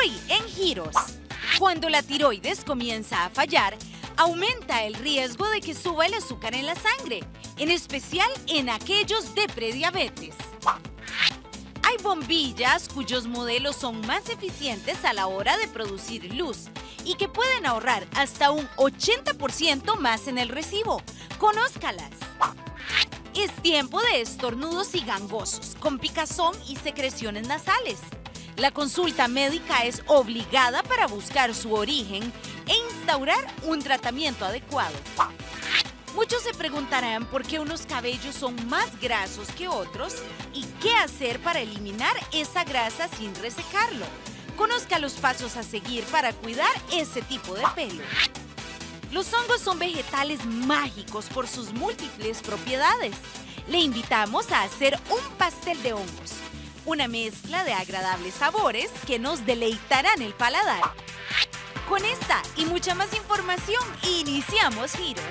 Hoy en Giros, cuando la tiroides comienza a fallar, aumenta el riesgo de que suba el azúcar en la sangre, en especial en aquellos de prediabetes. Hay bombillas cuyos modelos son más eficientes a la hora de producir luz y que pueden ahorrar hasta un 80% más en el recibo. Conózcalas. Es tiempo de estornudos y gangosos, con picazón y secreciones nasales. La consulta médica es obligada para buscar su origen e instaurar un tratamiento adecuado. Muchos se preguntarán por qué unos cabellos son más grasos que otros y qué hacer para eliminar esa grasa sin resecarlo. Conozca los pasos a seguir para cuidar ese tipo de pelo. Los hongos son vegetales mágicos por sus múltiples propiedades. Le invitamos a hacer un pastel de hongos, una mezcla de agradables sabores que nos deleitarán el paladar. Con esta y mucha más información, iniciamos Giros.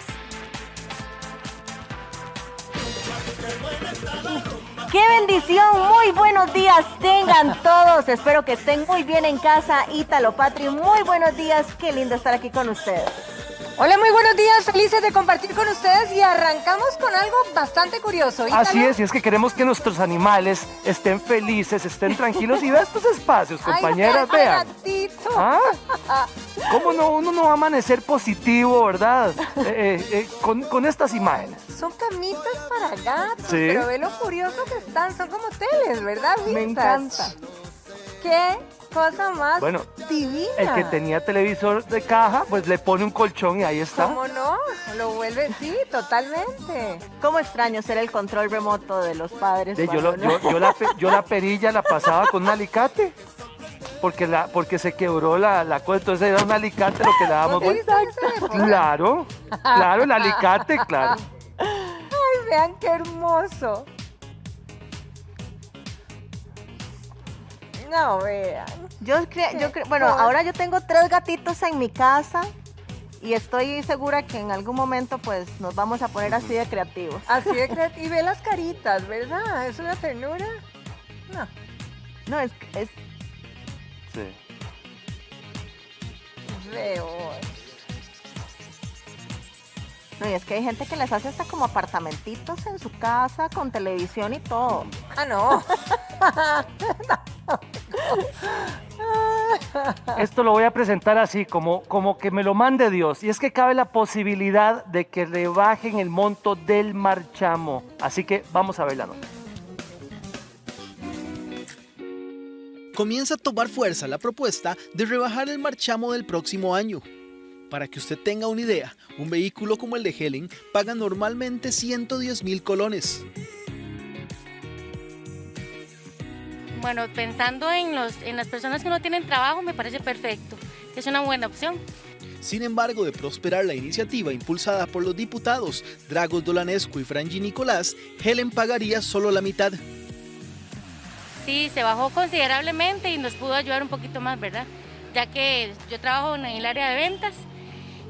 ¡Qué bendición! Muy buenos días tengan todos. Espero que estén muy bien en casa. Ítalo, Patri, muy buenos días. Qué lindo estar aquí con ustedes. Hola, muy buenos días. Felices de compartir con ustedes y arrancamos con algo bastante curioso. ¿Ítalo? Así es, y es que queremos que nuestros animales estén felices, estén tranquilos y vean estos espacios, compañeras, Ay, vean. gatito. ¿Ah? ¿Cómo no? Uno no va a amanecer positivo, ¿verdad? Con estas imágenes. Son camitas para gatos, Sí. pero ve lo curioso que están. Son como teles, ¿verdad? Me Vintage. encanta. ¡Qué cosa más Bueno, divina! El que tenía televisor de caja, pues le pone un colchón y ahí está. ¿Cómo no? Lo vuelve, sí, totalmente. ¿Cómo extraño ser el control remoto de los padres? Yo la perilla la pasaba con un alicate. Porque se quebró la cosa, entonces era un alicate lo que le dábamos. ¿Vos viste esa época? Claro, el alicate, claro. Ay, vean qué hermoso. No, vean. Bueno, ahora yo tengo 3 gatitos en mi casa y estoy segura que en algún momento pues nos vamos a poner así de creativos. Así de creativo. Y ve las caritas, ¿verdad? Es una ternura. No. No, es Sí. Veo. no, y es que hay gente que les hace hasta como apartamentitos en su casa con televisión y todo. Ah, no. Esto lo voy a presentar así, como que me lo mande Dios. Y es que cabe la posibilidad de que le bajen el monto del marchamo. Así que vamos a ver la nota. Comienza a tomar fuerza la propuesta de rebajar el marchamo del próximo año. Para que usted tenga una idea, un vehículo como el de Helen paga normalmente 110,000 colones. Bueno, pensando en las personas que no tienen trabajo, me parece perfecto. Es una buena opción. Sin embargo, de prosperar la iniciativa impulsada por los diputados Dragos Dolanescu y Frangi Nicolás, Helen pagaría solo la mitad. Sí, se bajó considerablemente y nos pudo ayudar un poquito más, ¿verdad? Ya que yo trabajo en el área de ventas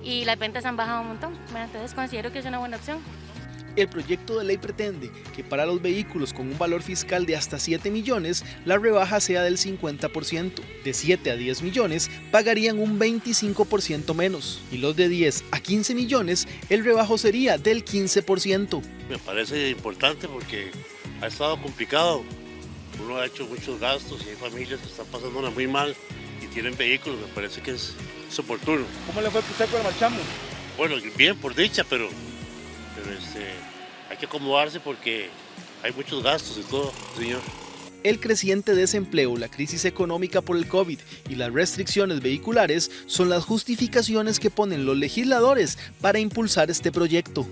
y las ventas han bajado un montón. Bueno, entonces considero que es una buena opción. El proyecto de ley pretende que para los vehículos con un valor fiscal de hasta 7 millones, la rebaja sea del 50%. De 7 a 10 millones, pagarían un 25% menos. Y los de 10 a 15 millones, el rebajo sería del 15%. Me parece importante porque ha estado complicado. Uno ha hecho muchos gastos y hay familias que están pasándola muy mal y tienen vehículos. Me parece que es oportuno. ¿Cómo le fue a usted con el marchamo? Bueno, bien, por dicha, pero hay que acomodarse porque hay muchos gastos y todo, señor. El creciente desempleo, la crisis económica por el COVID y las restricciones vehiculares son las justificaciones que ponen los legisladores para impulsar este proyecto.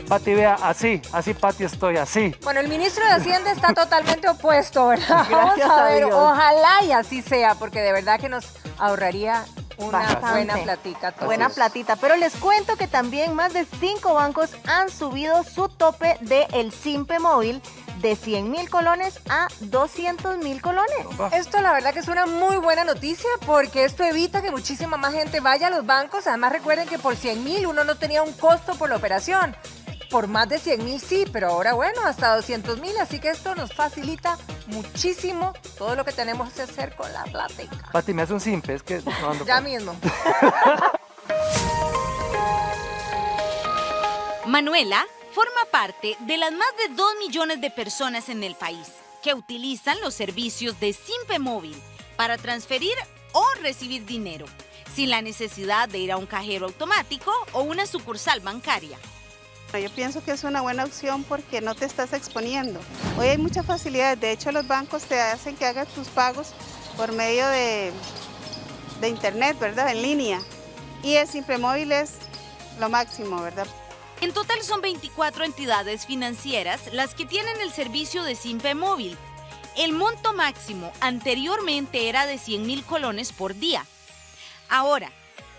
Pati, vea, así, Pati, estoy así. Bueno, el ministro de Hacienda está totalmente opuesto, ¿verdad? Gracias Vamos a a ver, Dios. ojalá y así sea, porque de verdad que nos ahorraría una Bastante. buena platica. a todos. Buena platita, pero les cuento que también más de 5 bancos han subido su tope del Simpe móvil de 100,000 colones a 200,000 colones. Esto la verdad que es una muy buena noticia porque esto evita que muchísima más gente vaya a los bancos. Además recuerden que por 100,000 uno no tenía un costo por la operación. por más de 100,000 sí, pero ahora bueno, hasta 200,000, así que esto nos facilita muchísimo todo lo que tenemos que hacer con la plática. Pati, me hace un simple, es que... no ando Ya por- mismo. Manuela forma parte de las más de 2 millones de personas en el país que utilizan los servicios de Simpe Móvil para transferir o recibir dinero, sin la necesidad de ir a un cajero automático o una sucursal bancaria. Yo pienso que es una buena opción porque no te estás exponiendo. Hoy hay muchas facilidades, de hecho los bancos te hacen que hagas tus pagos por medio de internet, ¿verdad? En línea. Y el Simpe Móvil es lo máximo, ¿verdad? En total son 24 entidades financieras las que tienen el servicio de Simpe Móvil. El monto máximo anteriormente era de 100,000 colones por día. Ahora,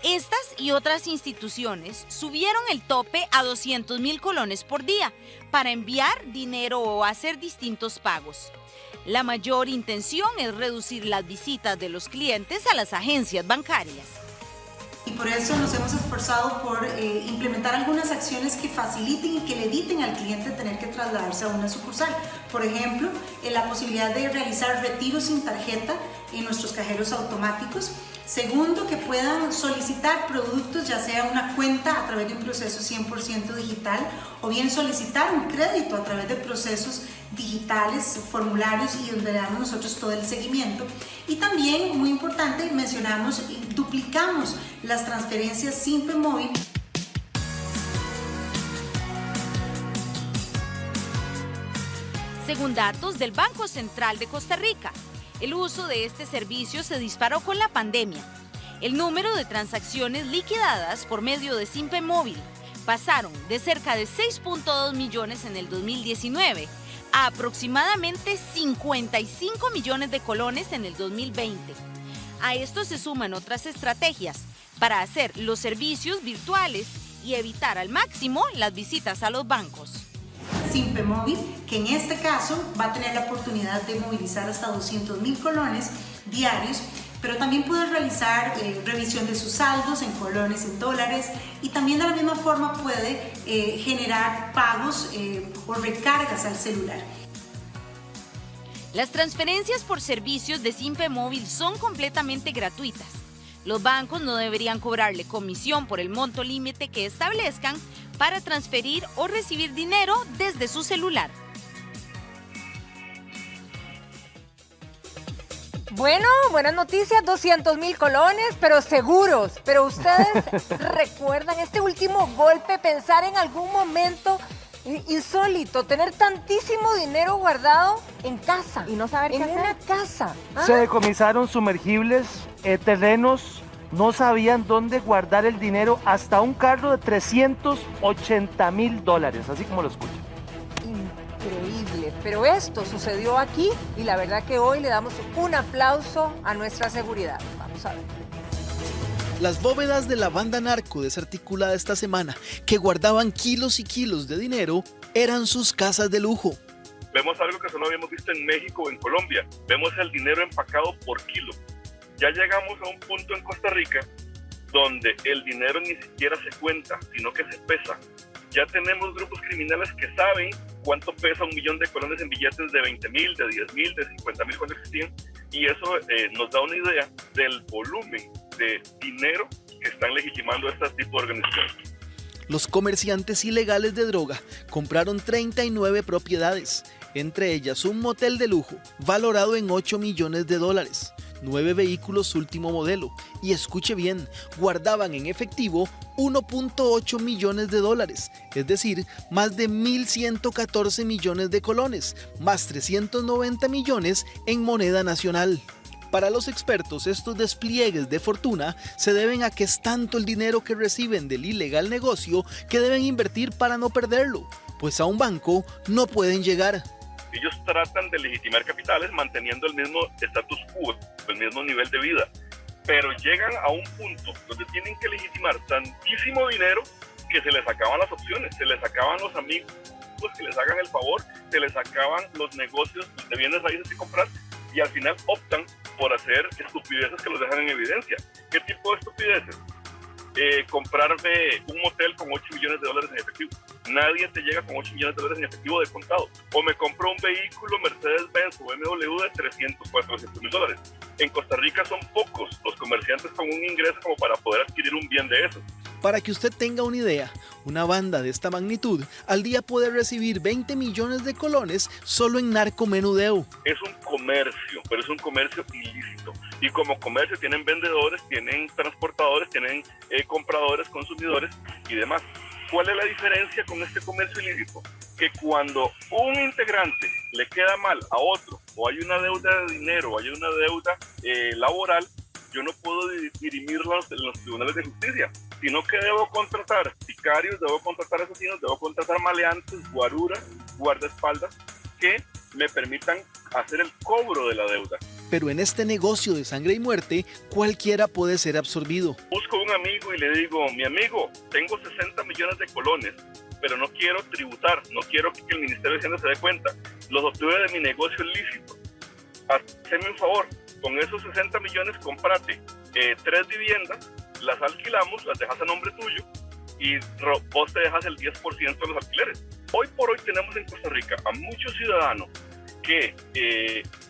estas y otras instituciones subieron el tope a 200,000 colones por día para enviar dinero o hacer distintos pagos. La mayor intención es reducir las visitas de los clientes a las agencias bancarias. Y por eso nos hemos esforzado por implementar algunas acciones que faciliten y que le eviten al cliente tener que trasladarse a una sucursal. Por ejemplo, la posibilidad de realizar retiros sin tarjeta en nuestros cajeros automáticos. Segundo, que puedan solicitar productos, ya sea una cuenta a través de un proceso 100% digital o bien solicitar un crédito a través de procesos digitales, formularios y donde le damos nosotros todo el seguimiento. Y también, muy importante, mencionamos, duplicamos las transferencias Simpe Móvil. Según datos del Banco Central de Costa Rica, el uso de este servicio se disparó con la pandemia. El número de transacciones liquidadas por medio de Simpe Móvil pasaron de cerca de 6.2 millones en el 2019 a aproximadamente 55 millones de colones en el 2020. A esto se suman otras estrategias para hacer los servicios virtuales y evitar al máximo las visitas a los bancos. Simpe Móvil, que en este caso va a tener la oportunidad de movilizar hasta 200,000 colones diarios, pero también puede realizar revisión de sus saldos en colones, en dólares, y también de la misma forma puede generar pagos o recargas al celular. Las transferencias por servicios de Simpe Móvil son completamente gratuitas. Los bancos no deberían cobrarle comisión por el monto límite que establezcan para transferir o recibir dinero desde su celular. Bueno, buenas noticias, 200,000 colones, pero seguros. Pero ustedes recuerdan este último golpe, pensar en algún momento insólito, tener tantísimo dinero guardado en casa. Y no saber qué en hacer. una casa. ¿Ah? Se decomisaron sumergibles, terrenos, no sabían dónde guardar el dinero, hasta un carro de $380,000, así como lo escuchan. Increíble, pero esto sucedió aquí y la verdad que hoy le damos un aplauso a nuestra seguridad. Vamos a ver. Las bóvedas de la banda narco desarticulada esta semana, que guardaban kilos y kilos de dinero, eran sus casas de lujo. Vemos algo que solo habíamos visto en México o en Colombia. Vemos el dinero empacado por kilo. Ya llegamos a un punto en Costa Rica donde el dinero ni siquiera se cuenta, sino que se pesa. Ya tenemos grupos criminales que saben cuánto pesa 1 millón de colones en billetes de 20,000, de 10,000, de 50,000 cuando existían, y eso nos da una idea del volumen de dinero que están legitimando este tipo de organizaciones. Los comerciantes ilegales de droga compraron 39 propiedades, entre ellas un motel de lujo valorado en $8 millones, 9 vehículos último modelo, y escuche bien, guardaban en efectivo $1.8 millones, es decir, más de 1.114 millones de colones, más 390 millones en moneda nacional. Para los expertos, estos despliegues de fortuna se deben a que es tanto el dinero que reciben del ilegal negocio que deben invertir para no perderlo, pues a un banco no pueden llegar. Ellos tratan de legitimar capitales manteniendo el mismo status quo, el mismo nivel de vida, pero llegan a un punto donde tienen que legitimar tantísimo dinero que se les acaban las opciones, se les acaban los amigos que les hagan el favor, se les acaban los negocios de bienes raíces que comprar, y al final optan por hacer estupideces que los dejan en evidencia. ¿Qué tipo de estupideces? Comprarme un motel con $8 millones en efectivo. Nadie te llega con $8 millones en efectivo de contado. O me compro un vehículo Mercedes-Benz o BMW de $300, $400 mil. En Costa Rica son pocos los comerciantes con un ingreso como para poder adquirir un bien de esos. Para que usted tenga una idea, una banda de esta magnitud al día puede recibir 20 millones de colones solo en narcomenudeo. Es un comercio, pero es un comercio ilícito. Y como comercio tienen vendedores, tienen transportadores, tienen compradores, consumidores y demás. ¿Cuál es la diferencia con este comercio ilícito? Que cuando un integrante le queda mal a otro, o hay una deuda de dinero, o hay una deuda laboral, yo no puedo dirimirla en los tribunales de justicia, sino que debo contratar sicarios, debo contratar asesinos, debo contratar maleantes, guaruras, guardaespaldas, que me permitan hacer el cobro de la deuda. Pero en este negocio de sangre y muerte, cualquiera puede ser absorbido. Busco a un amigo y le digo, mi amigo, tengo 60 millones de colones, pero no quiero tributar, no quiero que el Ministerio de Hacienda se dé cuenta. Los obtuve de mi negocio ilícito. Hazme un favor, con esos 60 millones comprate 3 viviendas, las alquilamos, las dejas a nombre tuyo y vos te dejas el 10% de los alquileres. Hoy por hoy tenemos en Costa Rica a muchos ciudadanos que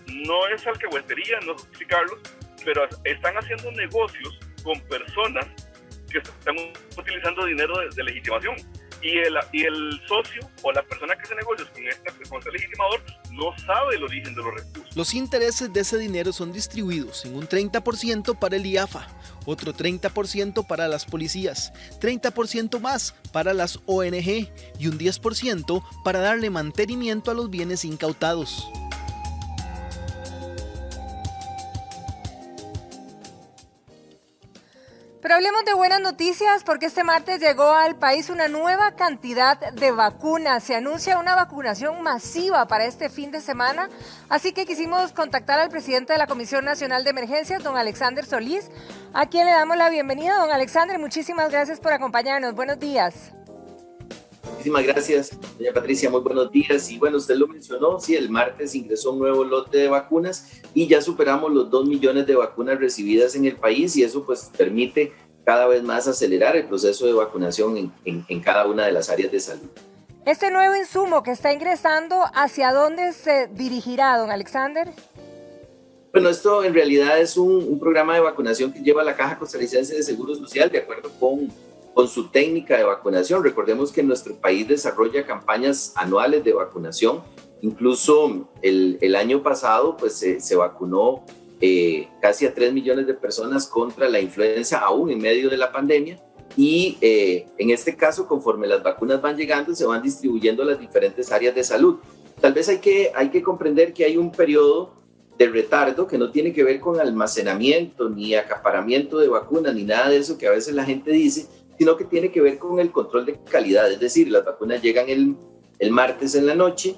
no es alcahuetería, no es justificarlos, pero están haciendo negocios con personas que están utilizando dinero de legitimación. Y el socio o la persona que hace negocios con este legitimador no sabe el origen de los recursos. Los intereses de ese dinero son distribuidos en un 30% para el IAFA, otro 30% para las policías, 30% más para las ONG y un 10% para darle mantenimiento a los bienes incautados. Pero hablemos de buenas noticias porque este martes llegó al país una nueva cantidad de vacunas. Se anuncia una vacunación masiva para este fin de semana, así que quisimos contactar al presidente de la Comisión Nacional de Emergencias, don Alexander Solís, a quien le damos la bienvenida. Don Alexander, muchísimas gracias por acompañarnos. Buenos días. Muchísimas gracias, doña Patricia, muy buenos días. Y bueno, usted lo mencionó, sí, el martes ingresó un nuevo lote de vacunas y ya superamos los 2 millones de vacunas recibidas en el país y eso pues permite cada vez más acelerar el proceso de vacunación en cada una de las áreas de salud. Este nuevo insumo que está ingresando, ¿hacia dónde se dirigirá, don Alexander? Bueno, esto en realidad es un programa de vacunación que lleva la Caja Costarricense de Seguro Social de acuerdo con su técnica de vacunación. Recordemos que nuestro país desarrolla campañas anuales de vacunación. Incluso el año pasado pues, se vacunó casi a 3 millones de personas contra la influenza aún en medio de la pandemia. Y en este caso, conforme las vacunas van llegando, se van distribuyendo a las diferentes áreas de salud. Tal vez hay que comprender que hay un periodo de retardo que no tiene que ver con almacenamiento, ni acaparamiento de vacunas, ni nada de eso que a veces la gente dice, sino que tiene que ver con el control de calidad. Es decir, las vacunas llegan el martes en la noche,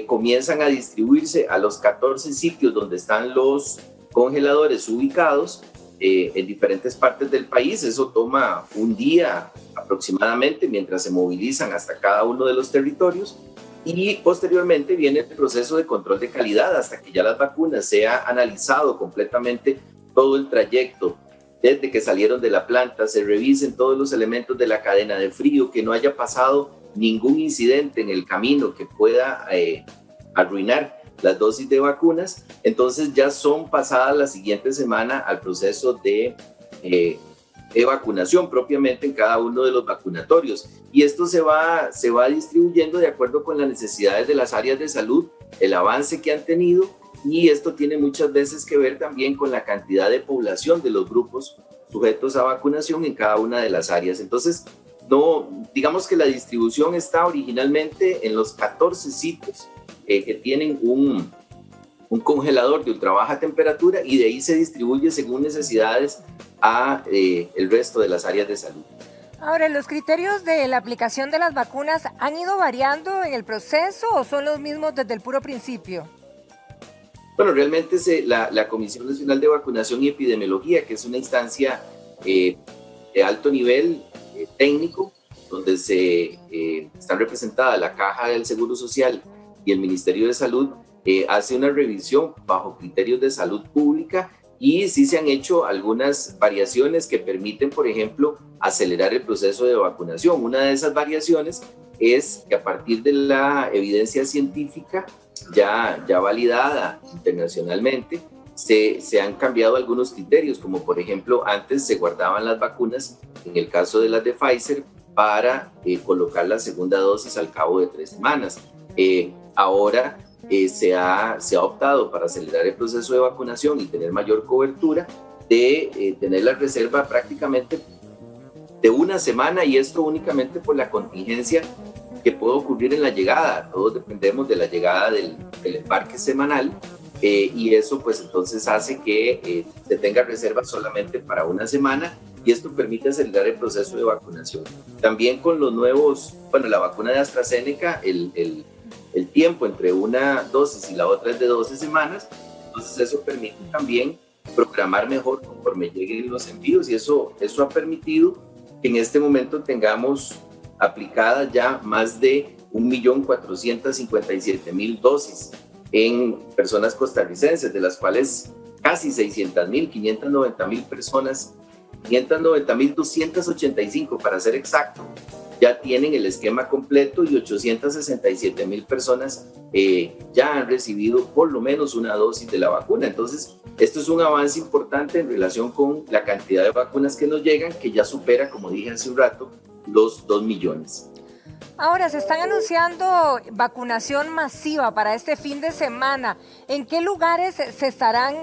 comienzan a distribuirse a los 14 sitios donde están los congeladores ubicados en diferentes partes del país. Eso toma un día aproximadamente mientras se movilizan hasta cada uno de los territorios y posteriormente viene el proceso de control de calidad hasta que ya las vacunas se ha analizado completamente todo el trayecto desde que salieron de la planta, se revisen todos los elementos de la cadena de frío, que no haya pasado ningún incidente en el camino que pueda arruinar las dosis de vacunas. Entonces ya son pasadas la siguiente semana al proceso de vacunación propiamente en cada uno de los vacunatorios. Y esto se va distribuyendo de acuerdo con las necesidades de las áreas de salud, el avance que han tenido. Y esto tiene muchas veces que ver también con la cantidad de población de los grupos sujetos a vacunación en cada una de las áreas. Entonces, digamos que la distribución está originalmente en los 14 sitios que tienen un congelador de ultra baja temperatura y de ahí se distribuye según necesidades a el resto de las áreas de salud. Ahora, ¿los criterios de la aplicación de las vacunas han ido variando en el proceso o son los mismos desde el puro principio? Bueno, realmente la Comisión Nacional de Vacunación y Epidemiología, que es una instancia de alto nivel técnico, donde están representadas la Caja del Seguro Social y el Ministerio de Salud, hace una revisión bajo criterios de salud pública y sí se han hecho algunas variaciones que permiten, por ejemplo, acelerar el proceso de vacunación. Una de esas variaciones es que a partir de la evidencia científica ya validada internacionalmente, se han cambiado algunos criterios, como por ejemplo, antes se guardaban las vacunas, en el caso de las de Pfizer, para colocar la segunda dosis al cabo de 3 semanas. Ahora se ha optado para acelerar el proceso de vacunación y tener mayor cobertura, de tener la reserva prácticamente de 1 semana, y esto únicamente por la contingencia que puede ocurrir en la llegada. Todos dependemos de la llegada del embarque semanal, y eso pues entonces hace que se tenga reserva solamente para 1 semana, y esto permite acelerar el proceso de vacunación. También con los nuevos, la vacuna de AstraZeneca, el tiempo entre una dosis y la otra es de 12 semanas, entonces eso permite también programar mejor conforme lleguen los envíos, y eso ha permitido que en este momento tengamos aplicadas ya más de 1.457.000 dosis en personas costarricenses, de las cuales casi 600.000, 590.000 personas, 590.285 para ser exacto, ya tienen el esquema completo, y 867.000 personas ya han recibido por lo menos una dosis de la vacuna. Entonces, esto es un avance importante en relación con la cantidad de vacunas que nos llegan, que ya supera, como dije hace un rato, los 2 millones. Ahora, se están anunciando vacunación masiva para este fin de semana. ¿En qué lugares se estarán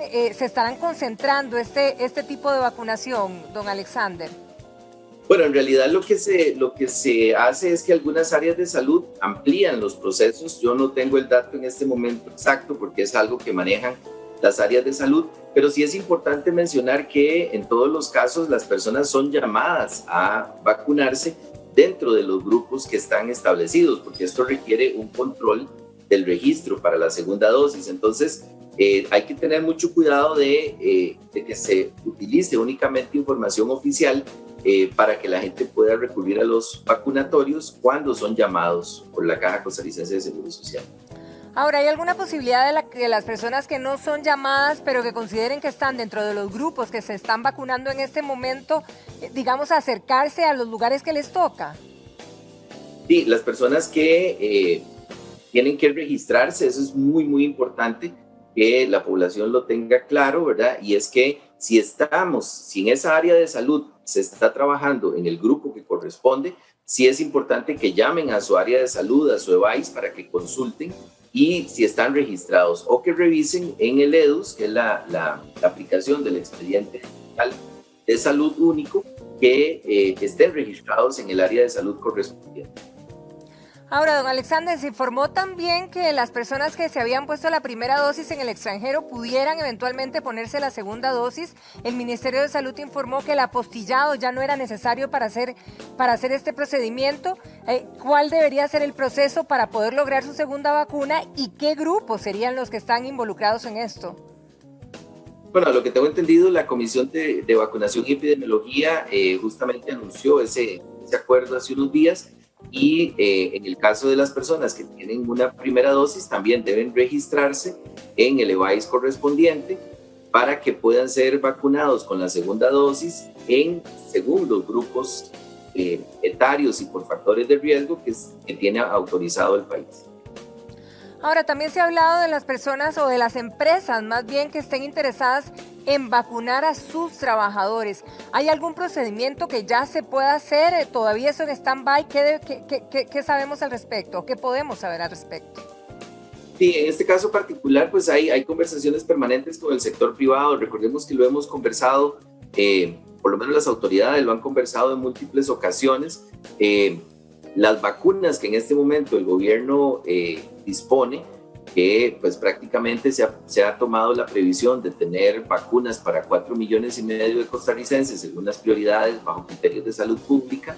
concentrando este tipo de vacunación, don Alexander? Bueno, en realidad lo que se hace es que algunas áreas de salud amplían los procesos. Yo no tengo el dato en este momento exacto porque es algo que manejan las áreas de salud, pero sí es importante mencionar que en todos los casos las personas son llamadas a vacunarse dentro de los grupos que están establecidos, porque esto requiere un control del registro para la segunda dosis. Entonces, hay que tener mucho cuidado de que se utilice únicamente información oficial para que la gente pueda recurrir a los vacunatorios cuando son llamados por la Caja Costarricense de Seguro Social. Ahora, ¿hay alguna posibilidad de que las personas que no son llamadas, pero que consideren que están dentro de los grupos que se están vacunando en este momento, digamos, acercarse a los lugares que les toca? Sí, las personas que tienen que registrarse, eso es muy, muy importante que la población lo tenga claro, ¿verdad? Y es que si en esa área de salud se está trabajando en el grupo que corresponde, sí es importante que llamen a su área de salud, a su EVAIS, para que consulten y si están registrados, o que revisen en el EDUS, que es la aplicación del expediente digital de salud único, que estén registrados en el área de salud correspondiente. Ahora, don Alexander, se informó también que las personas que se habían puesto la primera dosis en el extranjero pudieran eventualmente ponerse la segunda dosis. El Ministerio de Salud informó que el apostillado ya no era necesario para hacer este procedimiento. ¿Cuál debería ser el proceso para poder lograr su segunda vacuna y qué grupos serían los que están involucrados en esto? Bueno, lo que tengo entendido, la Comisión de Vacunación y Epidemiología justamente anunció ese acuerdo hace unos días. Y en el caso de las personas que tienen una primera dosis, también deben registrarse en el EVAIS correspondiente para que puedan ser vacunados con la segunda dosis según los grupos etarios y por factores de riesgo que tiene autorizado el país. Ahora, también se ha hablado de las personas o de las empresas, más bien, que estén interesadas en vacunar a sus trabajadores. ¿Hay algún procedimiento que ya se pueda hacer? ¿Todavía eso en stand-by? ¿Qué sabemos al respecto? ¿Qué podemos saber al respecto? Sí, en este caso particular, pues hay conversaciones permanentes con el sector privado. Recordemos que lo hemos conversado, por lo menos las autoridades lo han conversado en múltiples ocasiones. Las vacunas que en este momento el gobierno dispone, que pues prácticamente se ha tomado la previsión de tener vacunas para 4,5 millones de costarricenses según las prioridades bajo criterios de salud pública,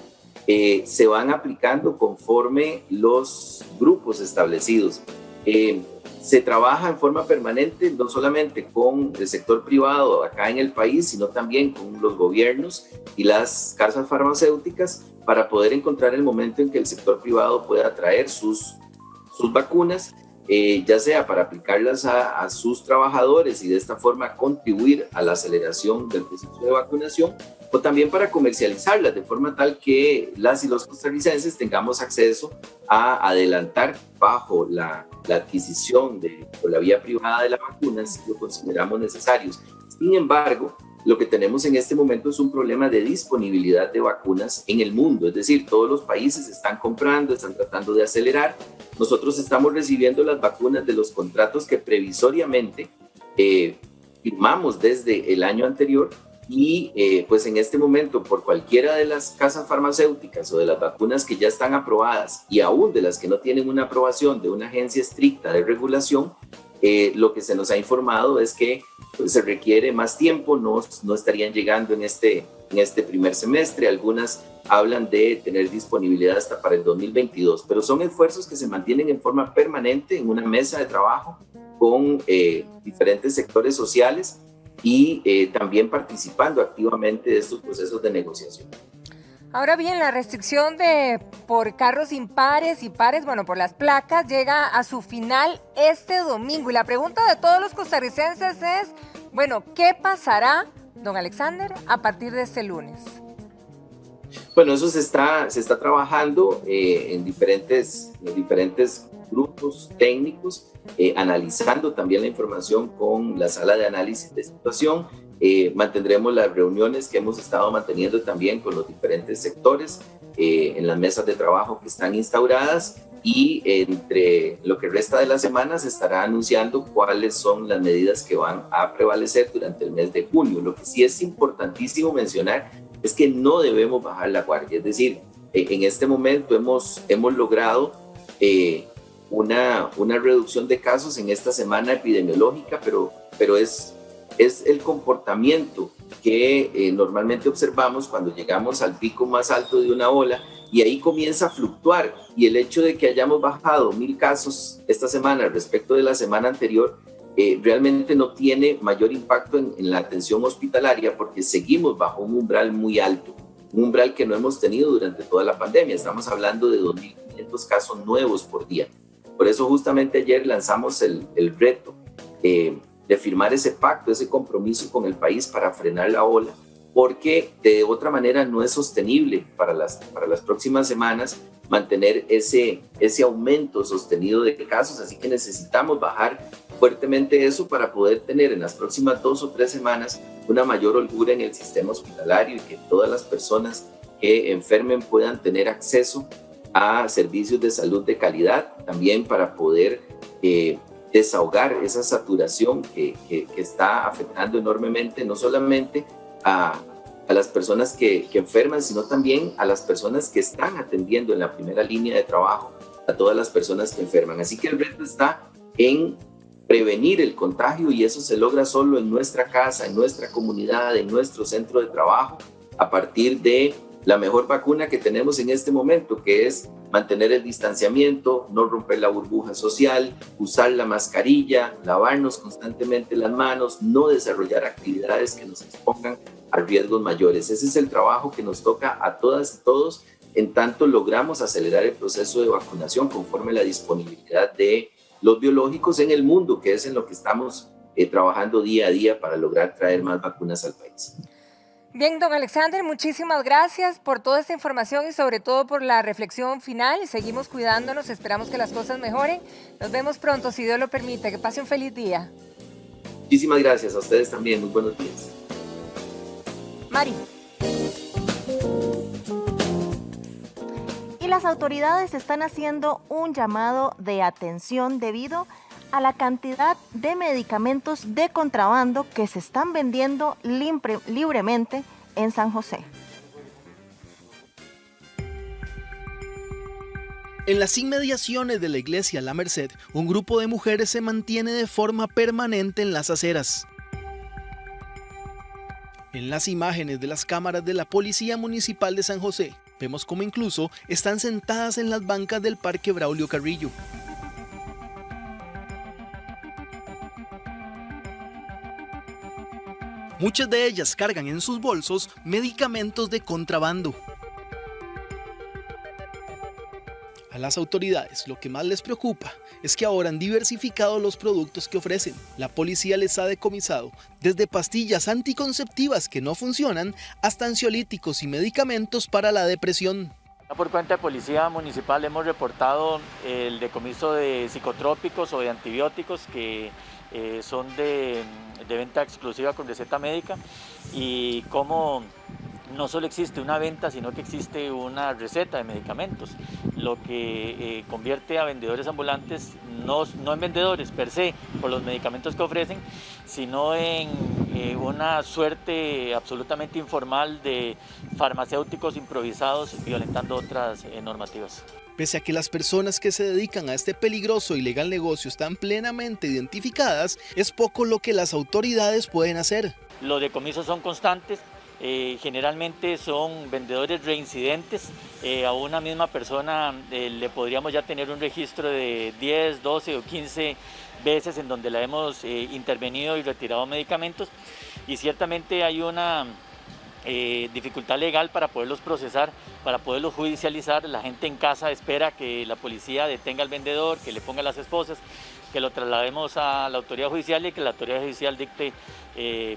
se van aplicando conforme los grupos establecidos. Se trabaja en forma permanente no solamente con el sector privado acá en el país, sino también con los gobiernos y las casas farmacéuticas para poder encontrar el momento en que el sector privado pueda traer sus vacunas. ya sea para aplicarlas a sus trabajadores y de esta forma contribuir a la aceleración del proceso de vacunación, o también para comercializarlas de forma tal que las y los costarricenses tengamos acceso a adelantar bajo la adquisición por la vía privada de la vacuna si lo consideramos necesarios. Sin embargo, lo que tenemos en este momento es un problema de disponibilidad de vacunas en el mundo, es decir, todos los países están comprando, están tratando de acelerar. Nosotros estamos recibiendo las vacunas de los contratos que previsoriamente firmamos desde el año anterior y pues en este momento por cualquiera de las casas farmacéuticas o de las vacunas que ya están aprobadas y aún de las que no tienen una aprobación de una agencia estricta de regulación, lo que se nos ha informado es que pues, se requiere más tiempo, no estarían llegando en este primer semestre. Algunas hablan de tener disponibilidad hasta para el 2022, pero son esfuerzos que se mantienen en forma permanente en una mesa de trabajo con diferentes sectores sociales y también participando activamente de estos procesos de negociación. Ahora bien, la restricción por carros impares y pares, bueno, por las placas, llega a su final este domingo. Y la pregunta de todos los costarricenses es, bueno, ¿qué pasará, don Alexander, a partir de este lunes? Bueno, eso se está trabajando en diferentes grupos técnicos, analizando también la información con la sala de análisis de situación. Mantendremos las reuniones que hemos estado manteniendo también con los diferentes sectores en las mesas de trabajo que están instauradas y entre lo que resta de la semana se estará anunciando cuáles son las medidas que van a prevalecer durante el mes de junio. Lo que sí es importantísimo mencionar es que no debemos bajar la guardia, es decir, en este momento hemos logrado una reducción de casos en esta semana epidemiológica, pero es el comportamiento que normalmente observamos cuando llegamos al pico más alto de una ola y ahí comienza a fluctuar, y el hecho de que hayamos bajado 1,000 casos esta semana respecto de la semana anterior realmente no tiene mayor impacto en la atención hospitalaria porque seguimos bajo un umbral muy alto, un umbral que no hemos tenido durante toda la pandemia. Estamos hablando de 2.500 casos nuevos por día. Por eso justamente ayer lanzamos el reto de firmar ese pacto, ese compromiso con el país para frenar la ola, porque de otra manera no es sostenible para las próximas semanas mantener ese aumento sostenido de casos, así que necesitamos bajar fuertemente eso para poder tener en las próximas 2 o 3 semanas una mayor holgura en el sistema hospitalario y que todas las personas que enfermen puedan tener acceso a servicios de salud de calidad, también para poder desahogar esa saturación que está afectando enormemente no solamente a las personas que enferman, sino también a las personas que están atendiendo en la primera línea de trabajo, a todas las personas que enferman. Así que el reto está en prevenir el contagio y eso se logra solo en nuestra casa, en nuestra comunidad, en nuestro centro de trabajo, a partir de la mejor vacuna que tenemos en este momento, que es mantener el distanciamiento, no romper la burbuja social, usar la mascarilla, lavarnos constantemente las manos, no desarrollar actividades que nos expongan a riesgos mayores. Ese es el trabajo que nos toca a todas y todos, en tanto logramos acelerar el proceso de vacunación conforme la disponibilidad de los biológicos en el mundo, que es en lo que estamos trabajando día a día para lograr traer más vacunas al país. Bien, don Alexander, muchísimas gracias por toda esta información y sobre todo por la reflexión final. Seguimos cuidándonos, esperamos que las cosas mejoren. Nos vemos pronto, si Dios lo permite. Que pase un feliz día. Muchísimas gracias a ustedes también. Muy buenos días. Mari. Y las autoridades están haciendo un llamado de atención debido a la cantidad de medicamentos de contrabando que se están vendiendo libremente en San José. En las inmediaciones de la iglesia La Merced, un grupo de mujeres se mantiene de forma permanente en las aceras. En las imágenes de las cámaras de la Policía Municipal de San José, vemos cómo incluso están sentadas en las bancas del Parque Braulio Carrillo. Muchas de ellas cargan en sus bolsos medicamentos de contrabando. A las autoridades lo que más les preocupa es que ahora han diversificado los productos que ofrecen. La policía les ha decomisado desde pastillas anticonceptivas que no funcionan hasta ansiolíticos y medicamentos para la depresión. Por cuenta de Policía Municipal hemos reportado el decomiso de psicotrópicos o de antibióticos que son de venta exclusiva con receta médica, y cómo no solo existe una venta, sino que existe una receta de medicamentos, lo que convierte a vendedores ambulantes no en vendedores per se por los medicamentos que ofrecen, sino en una suerte absolutamente informal de farmacéuticos improvisados violentando otras normativas. Pese a que las personas que se dedican a este peligroso y ilegal negocio están plenamente identificadas, es poco lo que las autoridades pueden hacer. Los decomisos son constantes. Generalmente son vendedores reincidentes. A una misma persona le podríamos ya tener un registro de 10, 12 o 15 veces en donde la hemos intervenido y retirado medicamentos, y ciertamente hay una dificultad legal para poderlos procesar, para poderlos judicializar. La gente en casa espera que la policía detenga al vendedor, que le ponga las esposas, que lo traslademos a la autoridad judicial y que la autoridad judicial dicte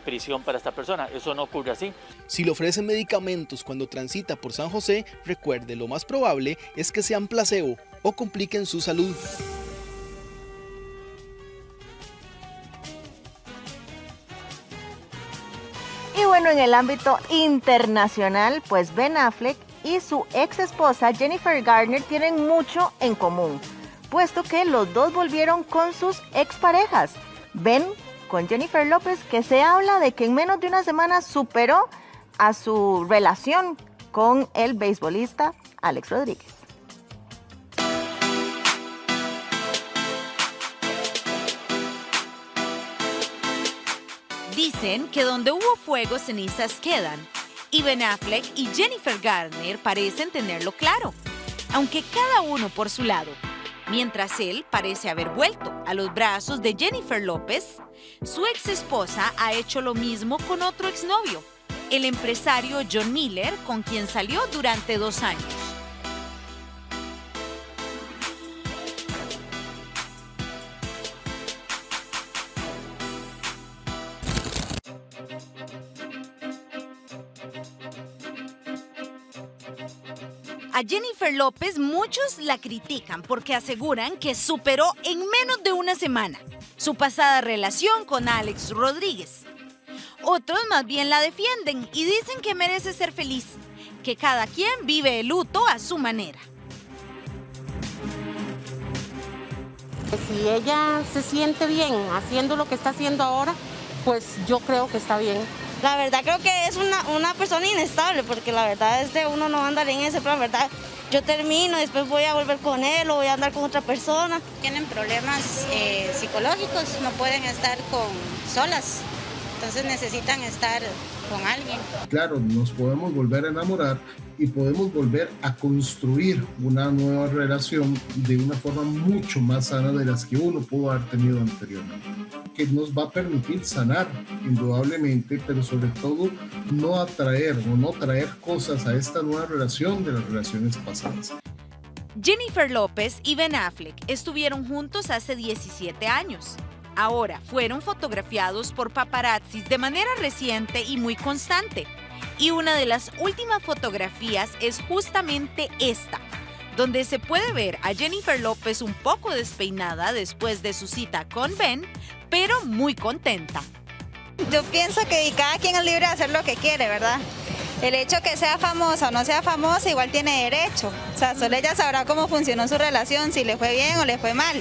prisión para esta persona. Eso no ocurre así. Si le ofrecen medicamentos cuando transita por San José, recuerde, lo más probable es que sean placebo o compliquen su salud. Y bueno, en el ámbito internacional, pues Ben Affleck y su ex esposa Jennifer Garner tienen mucho en común, puesto que los dos volvieron con sus exparejas. Ben con Jennifer López, que se habla de que en menos de una semana superó a su relación con el beisbolista Alex Rodríguez. Dicen que donde hubo fuego, cenizas quedan. Y Ben Affleck y Jennifer Garner parecen tenerlo claro, aunque cada uno por su lado. Mientras él parece haber vuelto a los brazos de Jennifer López, su ex esposa ha hecho lo mismo con otro exnovio, el empresario John Miller, con quien salió durante 2 años. A Jennifer López muchos la critican porque aseguran que superó en menos de una semana su pasada relación con Alex Rodríguez. Otros más bien la defienden y dicen que merece ser feliz, que cada quien vive el luto a su manera. Si ella se siente bien haciendo lo que está haciendo ahora, pues yo creo que está bien. La verdad creo que es una persona inestable, porque la verdad es que uno no anda en ese plan, ¿verdad? Yo termino, después voy a volver con él o voy a andar con otra persona. Tienen problemas psicológicos, no pueden estar solas, entonces necesitan estar con alguien. Claro, nos podemos volver a enamorar y podemos volver a construir una nueva relación de una forma mucho más sana de las que uno pudo haber tenido anteriormente, que nos va a permitir sanar indudablemente, pero sobre todo no atraer o no traer cosas a esta nueva relación de las relaciones pasadas. Jennifer López y Ben Affleck estuvieron juntos hace 17 años. Ahora fueron fotografiados por paparazzis de manera reciente y muy constante. Y una de las últimas fotografías es justamente esta, donde se puede ver a Jennifer López un poco despeinada después de su cita con Ben, pero muy contenta. Yo pienso que cada quien es libre de hacer lo que quiere, ¿verdad? El hecho que sea famosa o no sea famosa igual tiene derecho. O sea, solo ella sabrá cómo funcionó su relación, si le fue bien o le fue mal.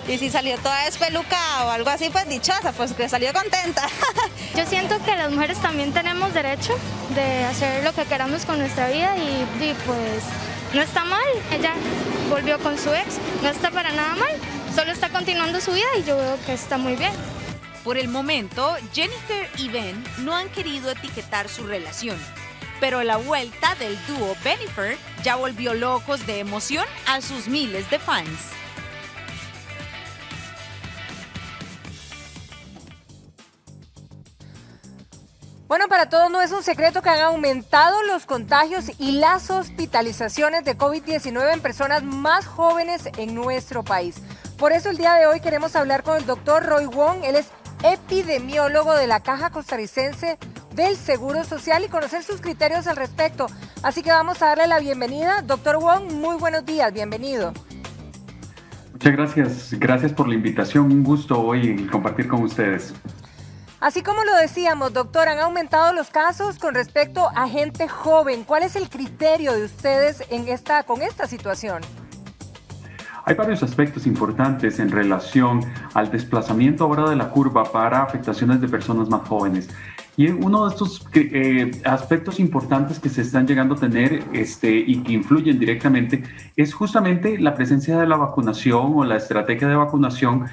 Y si salió toda despelucada o algo así, pues dichosa, pues que salió contenta. Yo siento que las mujeres también tenemos derecho de hacer lo que queramos con nuestra vida y pues no está mal. Ella volvió con su ex, no está para nada mal, solo está continuando su vida y yo veo que está muy bien. Por el momento, Jennifer y Ben no han querido etiquetar su relación, pero la vuelta del dúo Bennifer ya volvió locos de emoción a sus miles de fans. Bueno, para todos no es un secreto que han aumentado los contagios y las hospitalizaciones de COVID-19 en personas más jóvenes en nuestro país. Por eso el día de hoy queremos hablar con el doctor Roy Wong. Él es epidemiólogo de la Caja Costarricense del Seguro Social y conocer sus criterios al respecto. Así que vamos a darle la bienvenida. Doctor Wong, muy buenos días, bienvenido. Muchas gracias por la invitación. Un gusto hoy compartir con ustedes. Así como lo decíamos, doctor, han aumentado los casos con respecto a gente joven. ¿Cuál es el criterio de ustedes con esta situación? Hay varios aspectos importantes en relación al desplazamiento ahora de la curva para afectaciones de personas más jóvenes. Y uno de estos aspectos importantes que se están llegando a tener y que influyen directamente es justamente la presencia de la vacunación o la estrategia de vacunación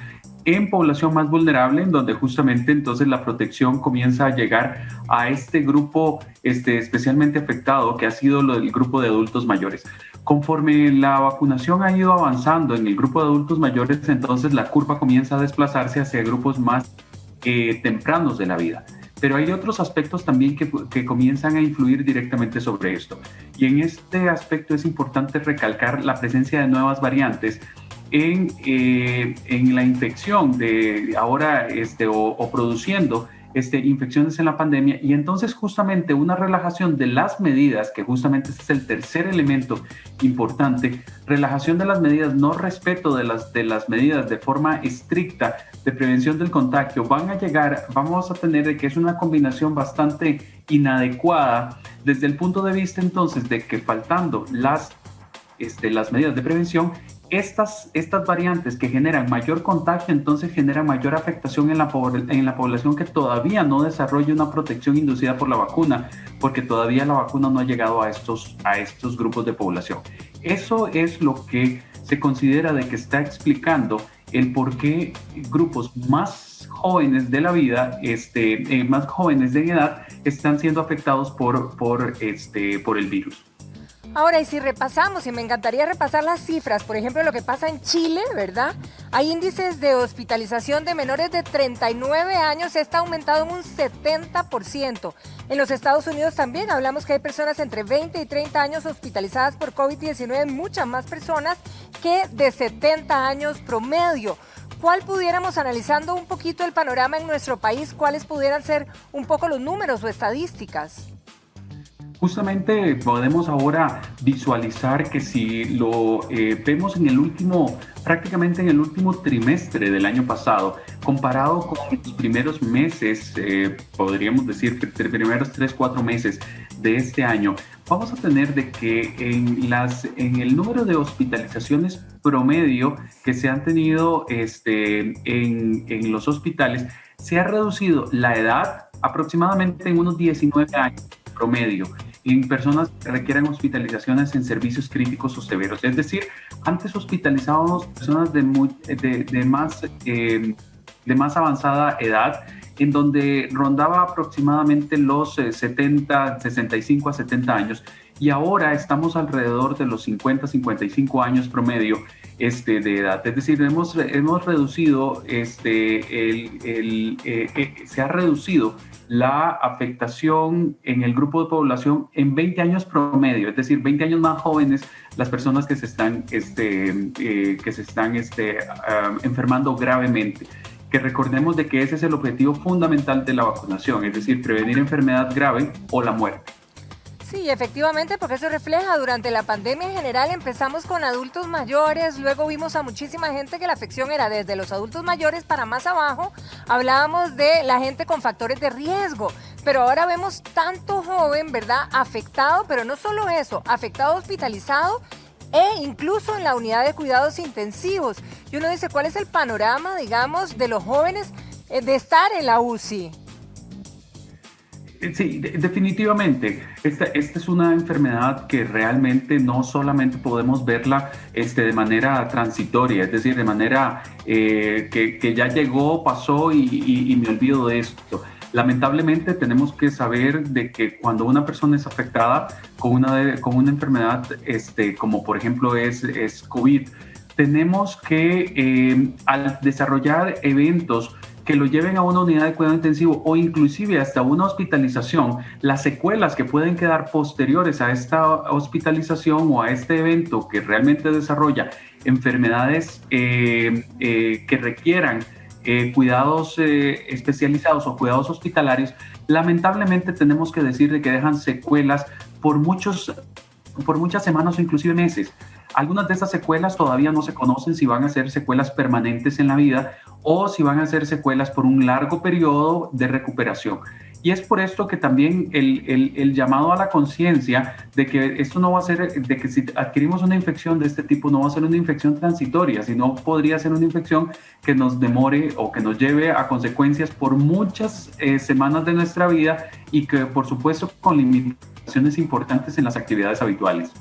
en población más vulnerable, en donde justamente entonces la protección comienza a llegar a este grupo especialmente afectado, que ha sido el grupo de adultos mayores. Conforme la vacunación ha ido avanzando en el grupo de adultos mayores, entonces la curva comienza a desplazarse hacia grupos más tempranos de la vida. Pero hay otros aspectos también que comienzan a influir directamente sobre esto. Y en este aspecto es importante recalcar la presencia de nuevas variantes en la infección de ahora o produciendo infecciones en la pandemia, y entonces justamente una relajación de las medidas, que justamente ese es el tercer elemento importante, relajación de las medidas, no respeto de las medidas de forma estricta de prevención del contagio, vamos a tener que es una combinación bastante inadecuada desde el punto de vista entonces de que faltando las medidas de prevención, estas variantes que generan mayor contagio, entonces generan mayor afectación en la población que todavía no desarrolla una protección inducida por la vacuna, porque todavía la vacuna no ha llegado a estos grupos de población. Eso es lo que se considera de que está explicando el por qué grupos más jóvenes de la vida, más jóvenes de edad, están siendo afectados por el virus. Ahora, y si repasamos, y me encantaría repasar las cifras, por ejemplo, lo que pasa en Chile, ¿verdad? Hay índices de hospitalización de menores de 39 años, está aumentado en un 70%. En los Estados Unidos también hablamos que hay personas entre 20 y 30 años hospitalizadas por COVID-19, muchas más personas que de 70 años promedio. ¿Cuál pudiéramos, analizando un poquito el panorama en nuestro país, cuáles pudieran ser un poco los números o estadísticas? Justamente podemos ahora visualizar que si lo vemos prácticamente en el último trimestre del año pasado, comparado con los primeros meses, podríamos decir que los primeros 3-4 meses de este año, vamos a tener de que en el número de hospitalizaciones promedio que se han tenido en los hospitales, se ha reducido la edad aproximadamente en unos 19 años promedio en personas que requieran hospitalizaciones en servicios críticos o severos. Es decir, antes hospitalizábamos personas de más avanzada edad, en donde rondaba aproximadamente los 65 a 70 años, y ahora estamos alrededor de los 50, 55 años promedio de edad. Es decir, hemos reducido, se ha reducido la afectación en el grupo de población en 20 años promedio, es decir, 20 años más jóvenes las personas que se están enfermando gravemente. Que recordemos de que ese es el objetivo fundamental de la vacunación, es decir, prevenir enfermedad grave o la muerte. Sí, efectivamente, porque eso refleja durante la pandemia en general. Empezamos con adultos mayores, luego vimos a muchísima gente que la afección era desde los adultos mayores para más abajo. Hablábamos de la gente con factores de riesgo, pero ahora vemos tanto joven, ¿verdad?, afectado, pero no solo eso, afectado, hospitalizado e incluso en la unidad de cuidados intensivos. Y uno dice, ¿cuál es el panorama, digamos, de los jóvenes de estar en la UCI? Sí, definitivamente. Esta es una enfermedad que realmente no solamente podemos verla de manera transitoria, es decir, de manera que ya llegó, pasó y me olvido de esto. Lamentablemente tenemos que saber de que cuando una persona es afectada con una enfermedad como por ejemplo es COVID, tenemos que al desarrollar eventos que lo lleven a una unidad de cuidado intensivo o inclusive hasta una hospitalización, las secuelas que pueden quedar posteriores a esta hospitalización o a este evento que realmente desarrolla enfermedades que requieran cuidados especializados o cuidados hospitalarios, lamentablemente tenemos que decir de que dejan secuelas por muchas semanas o inclusive meses. Algunas de estas secuelas todavía no se conocen si van a ser secuelas permanentes en la vida o si van a ser secuelas por un largo periodo de recuperación. Y es por esto que también el llamado a la conciencia de que esto no va a ser, de que si adquirimos una infección de este tipo no va a ser una infección transitoria, sino podría ser una infección que nos demore o que nos lleve a consecuencias por muchas semanas de nuestra vida y que por supuesto con limitaciones importantes en las actividades habituales.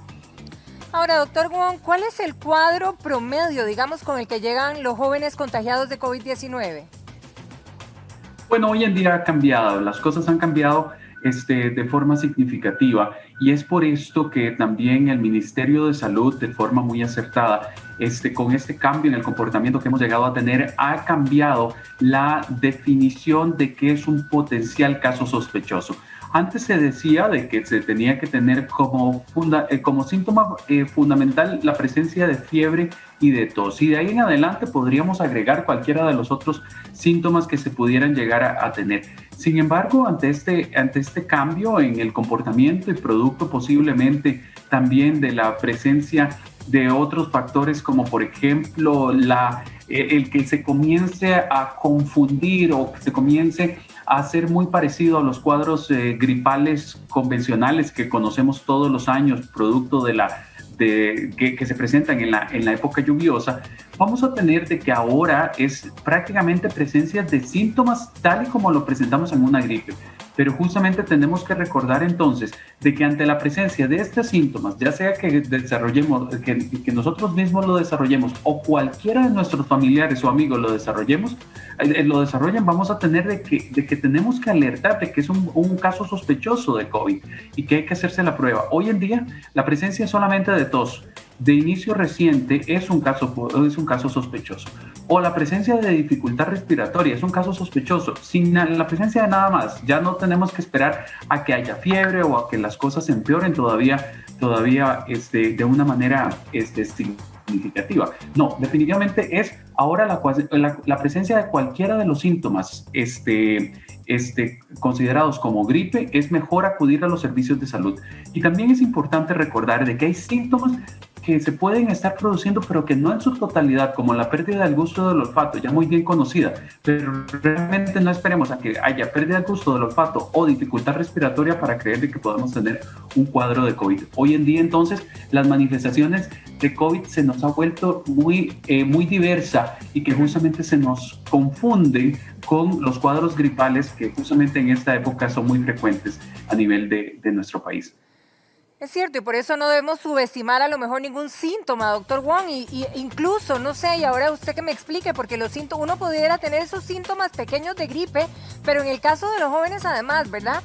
Ahora, doctor Wong, ¿cuál es el cuadro promedio, digamos, con el que llegan los jóvenes contagiados de COVID-19? Bueno, hoy en día ha cambiado, las cosas han cambiado de forma significativa y es por esto que también el Ministerio de Salud, de forma muy acertada, con este cambio en el comportamiento que hemos llegado a tener, ha cambiado la definición de qué es un potencial caso sospechoso. Antes se decía de que se tenía que tener como síntoma fundamental la presencia de fiebre y de tos. Y de ahí en adelante podríamos agregar cualquiera de los otros síntomas que se pudieran llegar a tener. Sin embargo, ante este cambio en el comportamiento y producto posiblemente también de la presencia de otros factores como por ejemplo el que se comience a confundir o que se comience a ser muy parecido a los cuadros gripales convencionales que conocemos todos los años, producto que se presentan en la época lluviosa, vamos a tener de que ahora es prácticamente presencia de síntomas tal y como lo presentamos en una gripe. Pero justamente tenemos que recordar entonces de que ante la presencia de estos síntomas, ya sea que desarrollemos, que nosotros mismos lo desarrollemos o cualquiera de nuestros familiares o amigos lo desarrollen, vamos a tener de que tenemos que alertar de que es un caso sospechoso de COVID y que hay que hacerse la prueba. Hoy en día la presencia solamente de tos de inicio reciente es un caso sospechoso. O la presencia de dificultad respiratoria es un caso sospechoso. Sin la presencia de nada más, ya no tenemos que esperar a que haya fiebre o a que las cosas se empeoren todavía de una manera significativa. No, definitivamente es ahora la presencia de cualquiera de los síntomas considerados como gripe, es mejor acudir a los servicios de salud. Y también es importante recordar de que hay síntomas que se pueden estar produciendo, pero que no en su totalidad, como la pérdida del gusto del olfato, ya muy bien conocida, pero realmente no esperemos a que haya pérdida del gusto del olfato o dificultad respiratoria para creer de que podemos tener un cuadro de COVID. Hoy en día, entonces, las manifestaciones de COVID se nos ha vuelto muy diversa y que justamente se nos confunden con los cuadros gripales que justamente en esta época son muy frecuentes a nivel de nuestro país. Es cierto, y por eso no debemos subestimar a lo mejor ningún síntoma, doctor Wong, y incluso, no sé, y ahora usted que me explique, porque uno pudiera tener esos síntomas pequeños de gripe, pero en el caso de los jóvenes además, ¿verdad?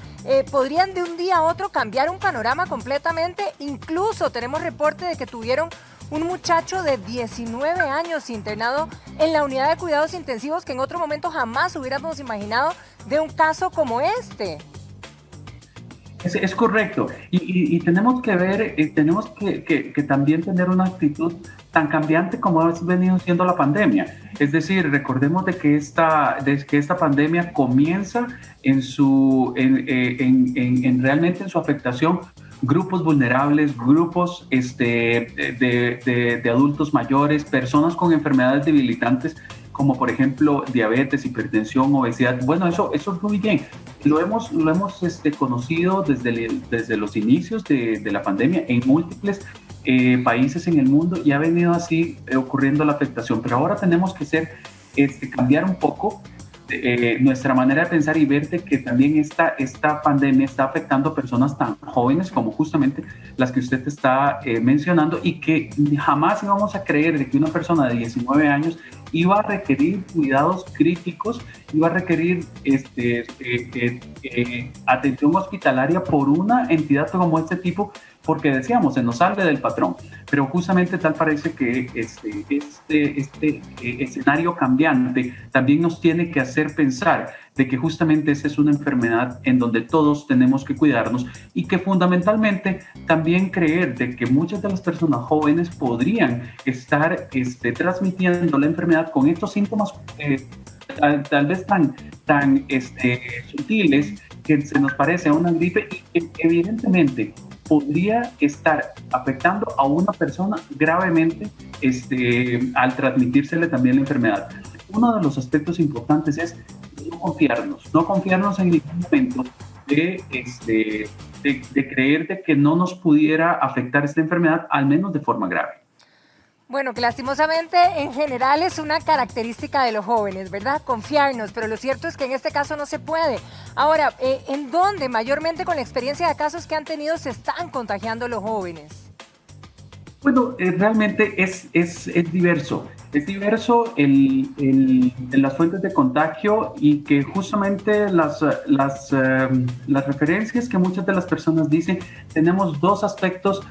Podrían de un día a otro cambiar un panorama completamente. Incluso tenemos reporte de que tuvieron un muchacho de 19 años internado en la unidad de cuidados intensivos que en otro momento jamás hubiéramos imaginado de un caso como este. Es correcto, y tenemos que ver, tenemos que también tener una actitud tan cambiante como ha venido siendo la pandemia. Es decir, recordemos de que esta pandemia comienza realmente en su afectación grupos vulnerables, grupos de adultos mayores, personas con enfermedades debilitantes, como por ejemplo diabetes, hipertensión, obesidad. Bueno, eso es muy bien. Lo hemos conocido desde los inicios de la pandemia en múltiples países en el mundo y ha venido así ocurriendo la afectación. Pero ahora tenemos que cambiar un poco nuestra manera de pensar y ver de que también esta pandemia está afectando a personas tan jóvenes como justamente las que usted está mencionando y que jamás íbamos a creer de que una persona de 19 años iba a requerir cuidados críticos, iba a requerir atención hospitalaria por una entidad como este tipo porque decíamos, se nos sale del patrón, pero justamente tal parece que este escenario cambiante también nos tiene que hacer pensar de que justamente esa es una enfermedad en donde todos tenemos que cuidarnos y que fundamentalmente también creer de que muchas de las personas jóvenes podrían estar transmitiendo la enfermedad con estos síntomas tal vez tan sutiles que se nos parece a una gripe y que evidentemente podría estar afectando a una persona gravemente al transmitírsele también la enfermedad. Uno de los aspectos importantes es no confiarnos en ningún momento de creer de que no nos pudiera afectar esta enfermedad, al menos de forma grave. Bueno, que lastimosamente en general es una característica de los jóvenes, ¿verdad? Confiarnos, pero lo cierto es que en este caso no se puede. Ahora, ¿en dónde mayormente con la experiencia de casos que han tenido se están contagiando los jóvenes? Bueno, realmente es diverso. Es diverso en las fuentes de contagio y que justamente las referencias que muchas de las personas dicen, tenemos dos aspectos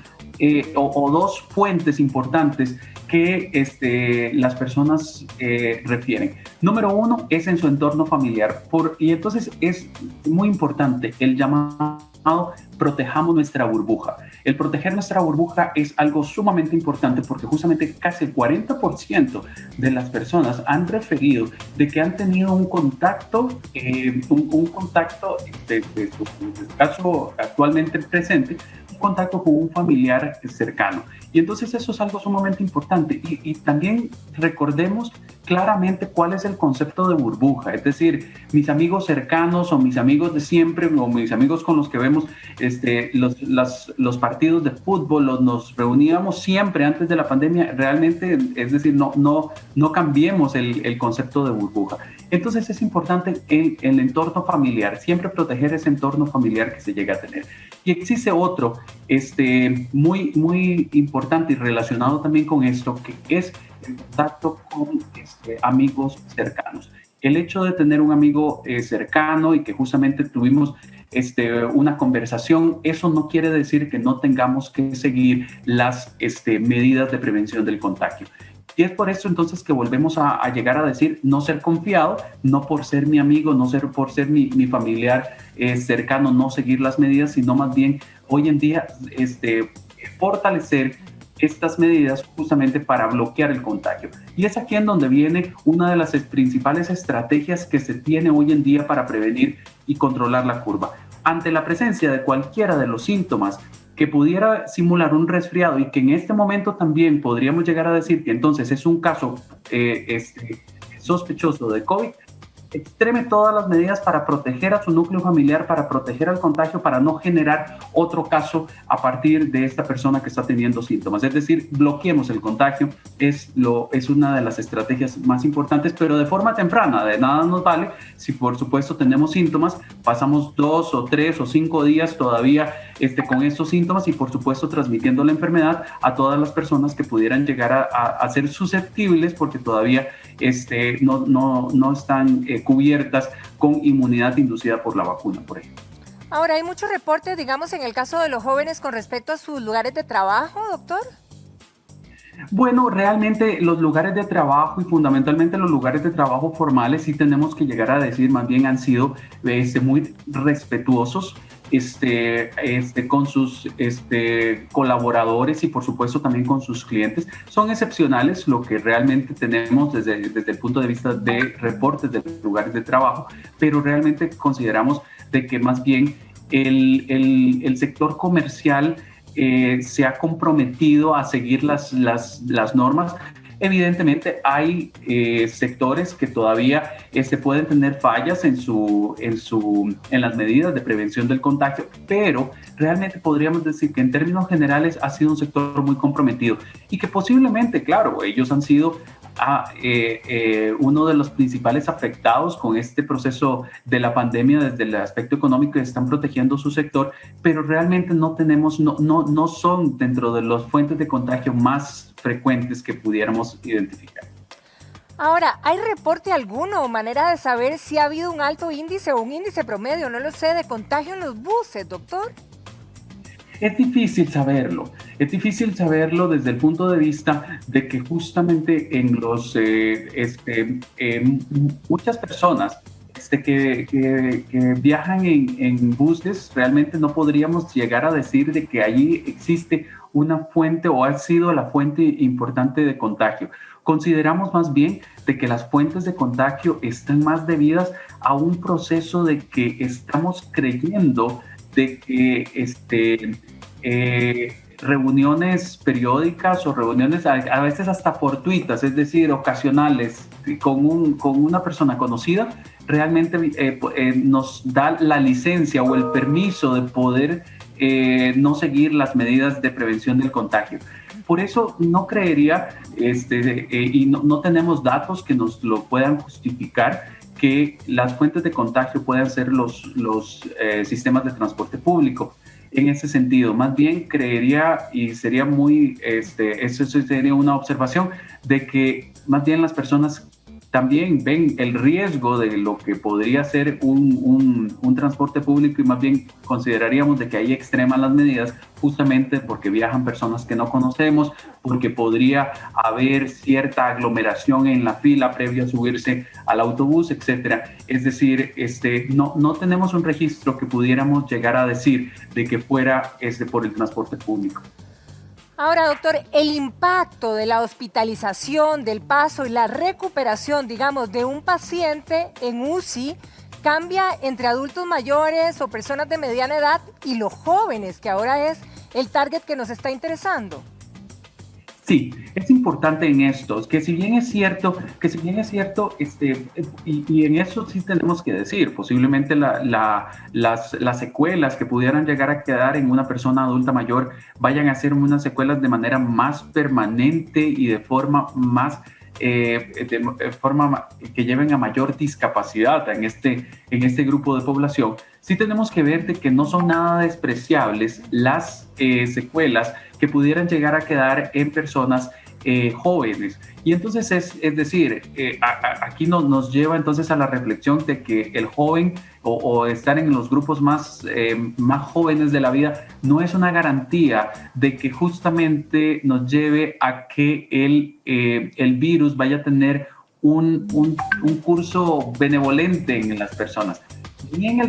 o dos fuentes importantes que las personas refieren. Número uno es en su entorno familiar. Y entonces es muy importante el llamado protejamos nuestra burbuja. El proteger nuestra burbuja es algo sumamente importante porque justamente casi el 40% de las personas han referido de que han tenido un contacto, un contacto, en su caso actualmente presente, un contacto con un familiar cercano. Y entonces eso es algo sumamente importante. Y también recordemos claramente cuál es el concepto de burbuja. Es decir, mis amigos cercanos o mis amigos de siempre o mis amigos con los que vemos los partidos de fútbol, nos reuníamos siempre antes de la pandemia, realmente, es decir, no cambiemos el concepto de burbuja. Entonces es importante el entorno familiar, siempre proteger ese entorno familiar que se llega a tener. Y existe otro muy, muy importante y relacionado también con esto, que es el contacto con amigos cercanos. El hecho de tener un amigo cercano y que justamente tuvimos una conversación, eso no quiere decir que no tengamos que seguir las medidas de prevención del contagio. Y es por eso entonces que volvemos a llegar a decir no ser confiado, no por ser mi amigo, no ser por ser mi familiar cercano, no seguir las medidas, sino más bien hoy en día fortalecer estas medidas justamente para bloquear el contagio. Y es aquí en donde viene una de las principales estrategias que se tiene hoy en día para prevenir y controlar la curva. Ante la presencia de cualquiera de los síntomas que pudiera simular un resfriado y que en este momento también podríamos llegar a decir que entonces es un caso sospechoso de COVID, extreme todas las medidas para proteger a su núcleo familiar, para proteger al contagio, para no generar otro caso a partir de esta persona que está teniendo síntomas. Es decir, bloqueemos el contagio, es una de las estrategias más importantes, pero de forma temprana. De nada nos vale si por supuesto tenemos síntomas, pasamos 2 o 3 o 5 días todavía con estos síntomas y por supuesto transmitiendo la enfermedad a todas las personas que pudieran llegar a ser susceptibles porque todavía no están cubiertas con inmunidad inducida por la vacuna, por ejemplo. Ahora, hay muchos reportes, digamos, en el caso de los jóvenes con respecto a sus lugares de trabajo, doctor. Bueno, realmente los lugares de trabajo y fundamentalmente los lugares de trabajo formales, sí tenemos que llegar a decir, más bien han sido muy respetuosos con sus colaboradores y por supuesto también con sus clientes. Son excepcionales lo que realmente tenemos desde el punto de vista de reportes de lugares de trabajo, pero realmente consideramos de que más bien el sector comercial se ha comprometido a seguir las normas. Evidentemente hay sectores que todavía pueden tener fallas en las medidas de prevención del contagio, pero realmente podríamos decir que en términos generales ha sido un sector muy comprometido y que posiblemente, claro, ellos han sido uno de los principales afectados con este proceso de la pandemia desde el aspecto económico y están protegiendo su sector, pero realmente no son dentro de las fuentes de contagio más frecuentes que pudiéramos identificar. Ahora, ¿hay reporte alguno o manera de saber si ha habido un alto índice o un índice promedio, no lo sé, de contagio en los buses, doctor? Es difícil saberlo desde el punto de vista de que justamente en los muchas personas que viajan en buses, realmente no podríamos llegar a decir de que allí existe una fuente o ha sido la fuente importante de contagio. Consideramos más bien de que las fuentes de contagio están más debidas a un proceso de que estamos creyendo de que reuniones periódicas o reuniones a veces hasta fortuitas, es decir, ocasionales, con una persona conocida, realmente nos da la licencia o el permiso de poder no seguir las medidas de prevención del contagio. Por eso no creería, y no tenemos datos que nos lo puedan justificar, que las fuentes de contagio puedan ser los sistemas de transporte público. En ese sentido, más bien creería, y sería eso sería una observación, de que más bien las personas también ven el riesgo de lo que podría ser un transporte público, y más bien consideraríamos de que ahí extreman las medidas justamente porque viajan personas que no conocemos, porque podría haber cierta aglomeración en la fila previo a subirse al autobús, etcétera. Es decir, no tenemos un registro que pudiéramos llegar a decir de que fuera por el transporte público. Ahora, doctor, el impacto de la hospitalización, del paso y la recuperación, digamos, de un paciente en UCI cambia entre adultos mayores o personas de mediana edad y los jóvenes, que ahora es el target que nos está interesando. Sí, es importante en esto, que si bien es cierto, y en eso sí tenemos que decir, posiblemente las secuelas que pudieran llegar a quedar en una persona adulta mayor vayan a ser unas secuelas de manera más permanente y de forma más forma que lleven a mayor discapacidad en este grupo de población. Sí tenemos que ver de que no son nada despreciables las secuelas que pudieran llegar a quedar en personas jóvenes. Y entonces es decir, aquí nos lleva entonces a la reflexión de que el joven o estar en los grupos más jóvenes de la vida no es una garantía de que justamente nos lleve a que el virus vaya a tener un curso benevolente en las personas. Ni en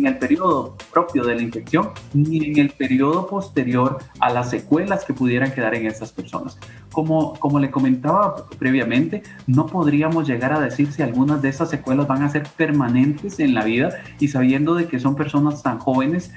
el periodo propio de la infección, ni en el periodo posterior a las secuelas que pudieran quedar en estas personas. Como le comentaba previamente, no podríamos llegar a decir si algunas de esas secuelas van a ser permanentes en la vida, y sabiendo de que son personas tan jóvenes,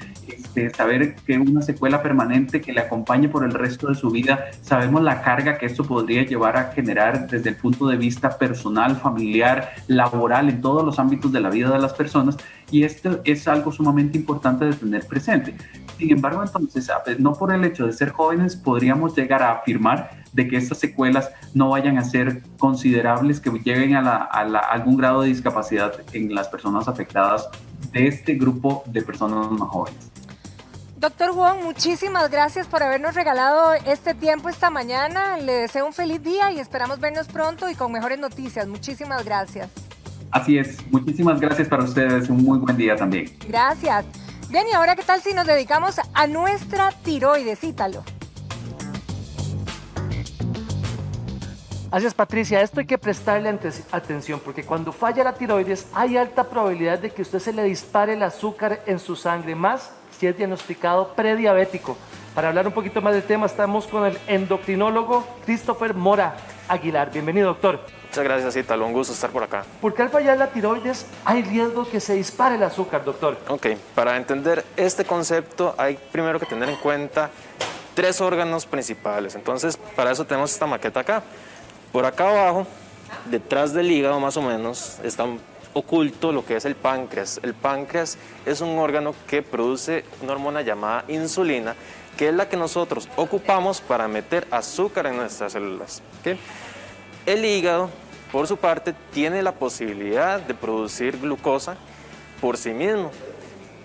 saber que una secuela permanente que le acompañe por el resto de su vida, sabemos la carga que esto podría llevar a generar desde el punto de vista personal, familiar, laboral, en todos los ámbitos de la vida de las personas, y esto es algo sumamente importante de tener presente. Sin embargo, entonces, no por el hecho de ser jóvenes podríamos llegar a afirmar de que estas secuelas no vayan a ser considerables, que lleguen a algún grado de discapacidad en las personas afectadas de este grupo de personas más jóvenes. Doctor Wong, muchísimas gracias por habernos regalado este tiempo esta mañana. Le deseo un feliz día y esperamos vernos pronto y con mejores noticias. Muchísimas gracias. Así es, muchísimas gracias para ustedes, un muy buen día también. Gracias. Bien, y ahora, ¿qué tal si nos dedicamos a nuestra tiroides? Ítalo. Así es, Patricia, esto hay que prestarle atención, porque cuando falla la tiroides hay alta probabilidad de que usted se le dispare el azúcar en su sangre, más si es diagnosticado prediabético. Para hablar un poquito más del tema, estamos con el endocrinólogo Christopher Mora Aguilar. Bienvenido, doctor. Muchas gracias, Ítalo. Un gusto estar por acá. ¿Por qué al fallar la tiroides hay riesgo que se dispare el azúcar, doctor? Ok, para entender este concepto hay primero que tener en cuenta 3 órganos principales. Entonces, para eso tenemos esta maqueta acá. Por acá abajo, detrás del hígado más o menos, está oculto lo que es el páncreas. El páncreas es un órgano que produce una hormona llamada insulina, que es la que nosotros ocupamos para meter azúcar en nuestras células. ¿Okay? El hígado, por su parte, tiene la posibilidad de producir glucosa por sí mismo.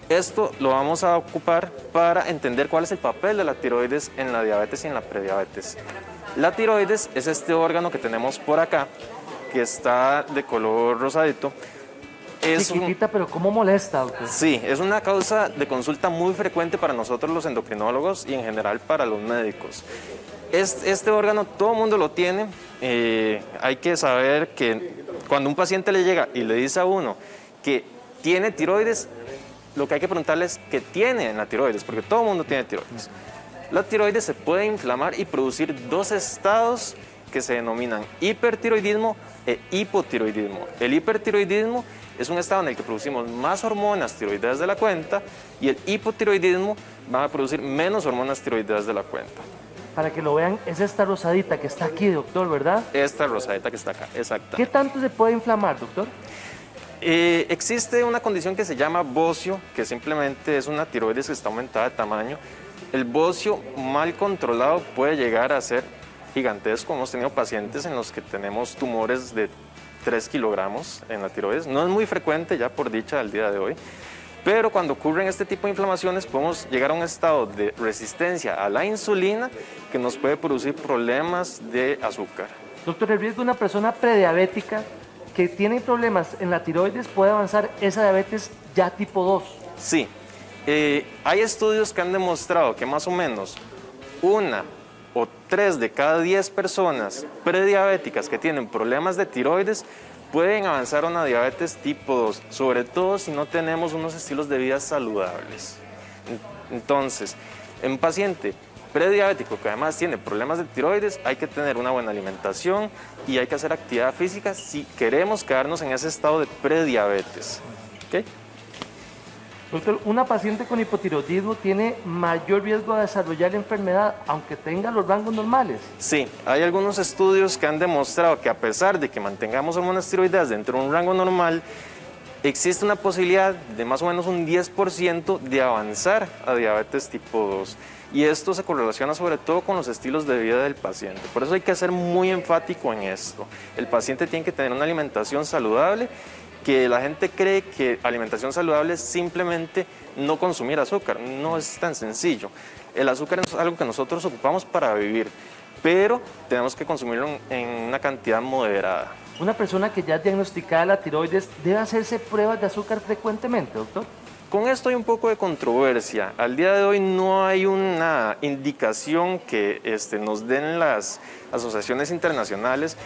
Esto lo vamos a ocupar para entender cuál es el papel de la tiroides en la diabetes y en la prediabetes. La tiroides es este órgano que tenemos por acá, que está de color rosadito. Chiquitita, pero ¿cómo molesta, doctor? Sí, es una causa de consulta muy frecuente para nosotros los endocrinólogos y en general para los médicos. Este órgano todo el mundo lo tiene. Hay que saber que cuando un paciente le llega y le dice a uno que tiene tiroides, lo que hay que preguntarle es qué tiene en la tiroides, porque todo el mundo tiene tiroides. La tiroides se puede inflamar y producir dos estados que se denominan hipertiroidismo e hipotiroidismo. El hipertiroidismo es un estado en el que producimos más hormonas tiroideas de la cuenta y el hipotiroidismo va a producir menos hormonas tiroideas de la cuenta. Para que lo vean, es esta rosadita que está aquí, doctor, ¿verdad? Esta rosadita que está acá, exacto. ¿Qué tanto se puede inflamar, doctor? Existe una condición que se llama bocio, que simplemente es una tiroides que está aumentada de tamaño. El bocio mal controlado puede llegar a ser gigantesco. Hemos tenido pacientes en los que tenemos tumores de 3 kilogramos en la tiroides. No es muy frecuente ya por dicha al día de hoy, pero cuando ocurren este tipo de inflamaciones podemos llegar a un estado de resistencia a la insulina que nos puede producir problemas de azúcar. Doctor, el riesgo de una persona prediabética que tiene problemas en la tiroides puede avanzar esa diabetes ya tipo 2. Sí, hay estudios que han demostrado que más o menos 1 o 3 de cada 10 personas prediabéticas que tienen problemas de tiroides pueden avanzar a una diabetes tipo 2, sobre todo si no tenemos unos estilos de vida saludables. Entonces, en un paciente prediabético que además tiene problemas de tiroides, hay que tener una buena alimentación y hay que hacer actividad física si queremos quedarnos en ese estado de prediabetes. ¿Okay? Doctor, una paciente con hipotiroidismo tiene mayor riesgo de desarrollar la enfermedad, aunque tenga los rangos normales. Sí, hay algunos estudios que han demostrado que a pesar de que mantengamos hormonas tiroideas dentro de un rango normal, existe una posibilidad de más o menos un 10% de avanzar a diabetes tipo 2. Y esto se correlaciona sobre todo con los estilos de vida del paciente. Por eso hay que ser muy enfático en esto. El paciente tiene que tener una alimentación saludable, que la gente cree que alimentación saludable es simplemente no consumir azúcar. No es tan sencillo. El azúcar es algo que nosotros ocupamos para vivir, pero tenemos que consumirlo en una cantidad moderada. Una persona que ya es diagnosticada la tiroides debe hacerse pruebas de azúcar frecuentemente, doctor. Con esto hay un poco de controversia. Al día de hoy no hay una indicación que nos den las asociaciones internacionales.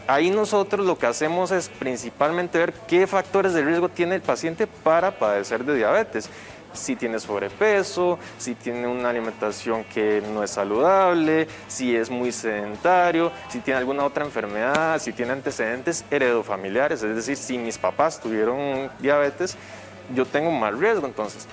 Ahí nosotros lo que hacemos es principalmente ver qué factores de riesgo tiene el paciente para padecer de diabetes. Si tiene sobrepeso, si tiene una alimentación que no es saludable, si es muy sedentario, si tiene alguna otra enfermedad, si tiene antecedentes heredofamiliares, es decir, si mis papás tuvieron diabetes, yo tengo más riesgo. Entonces,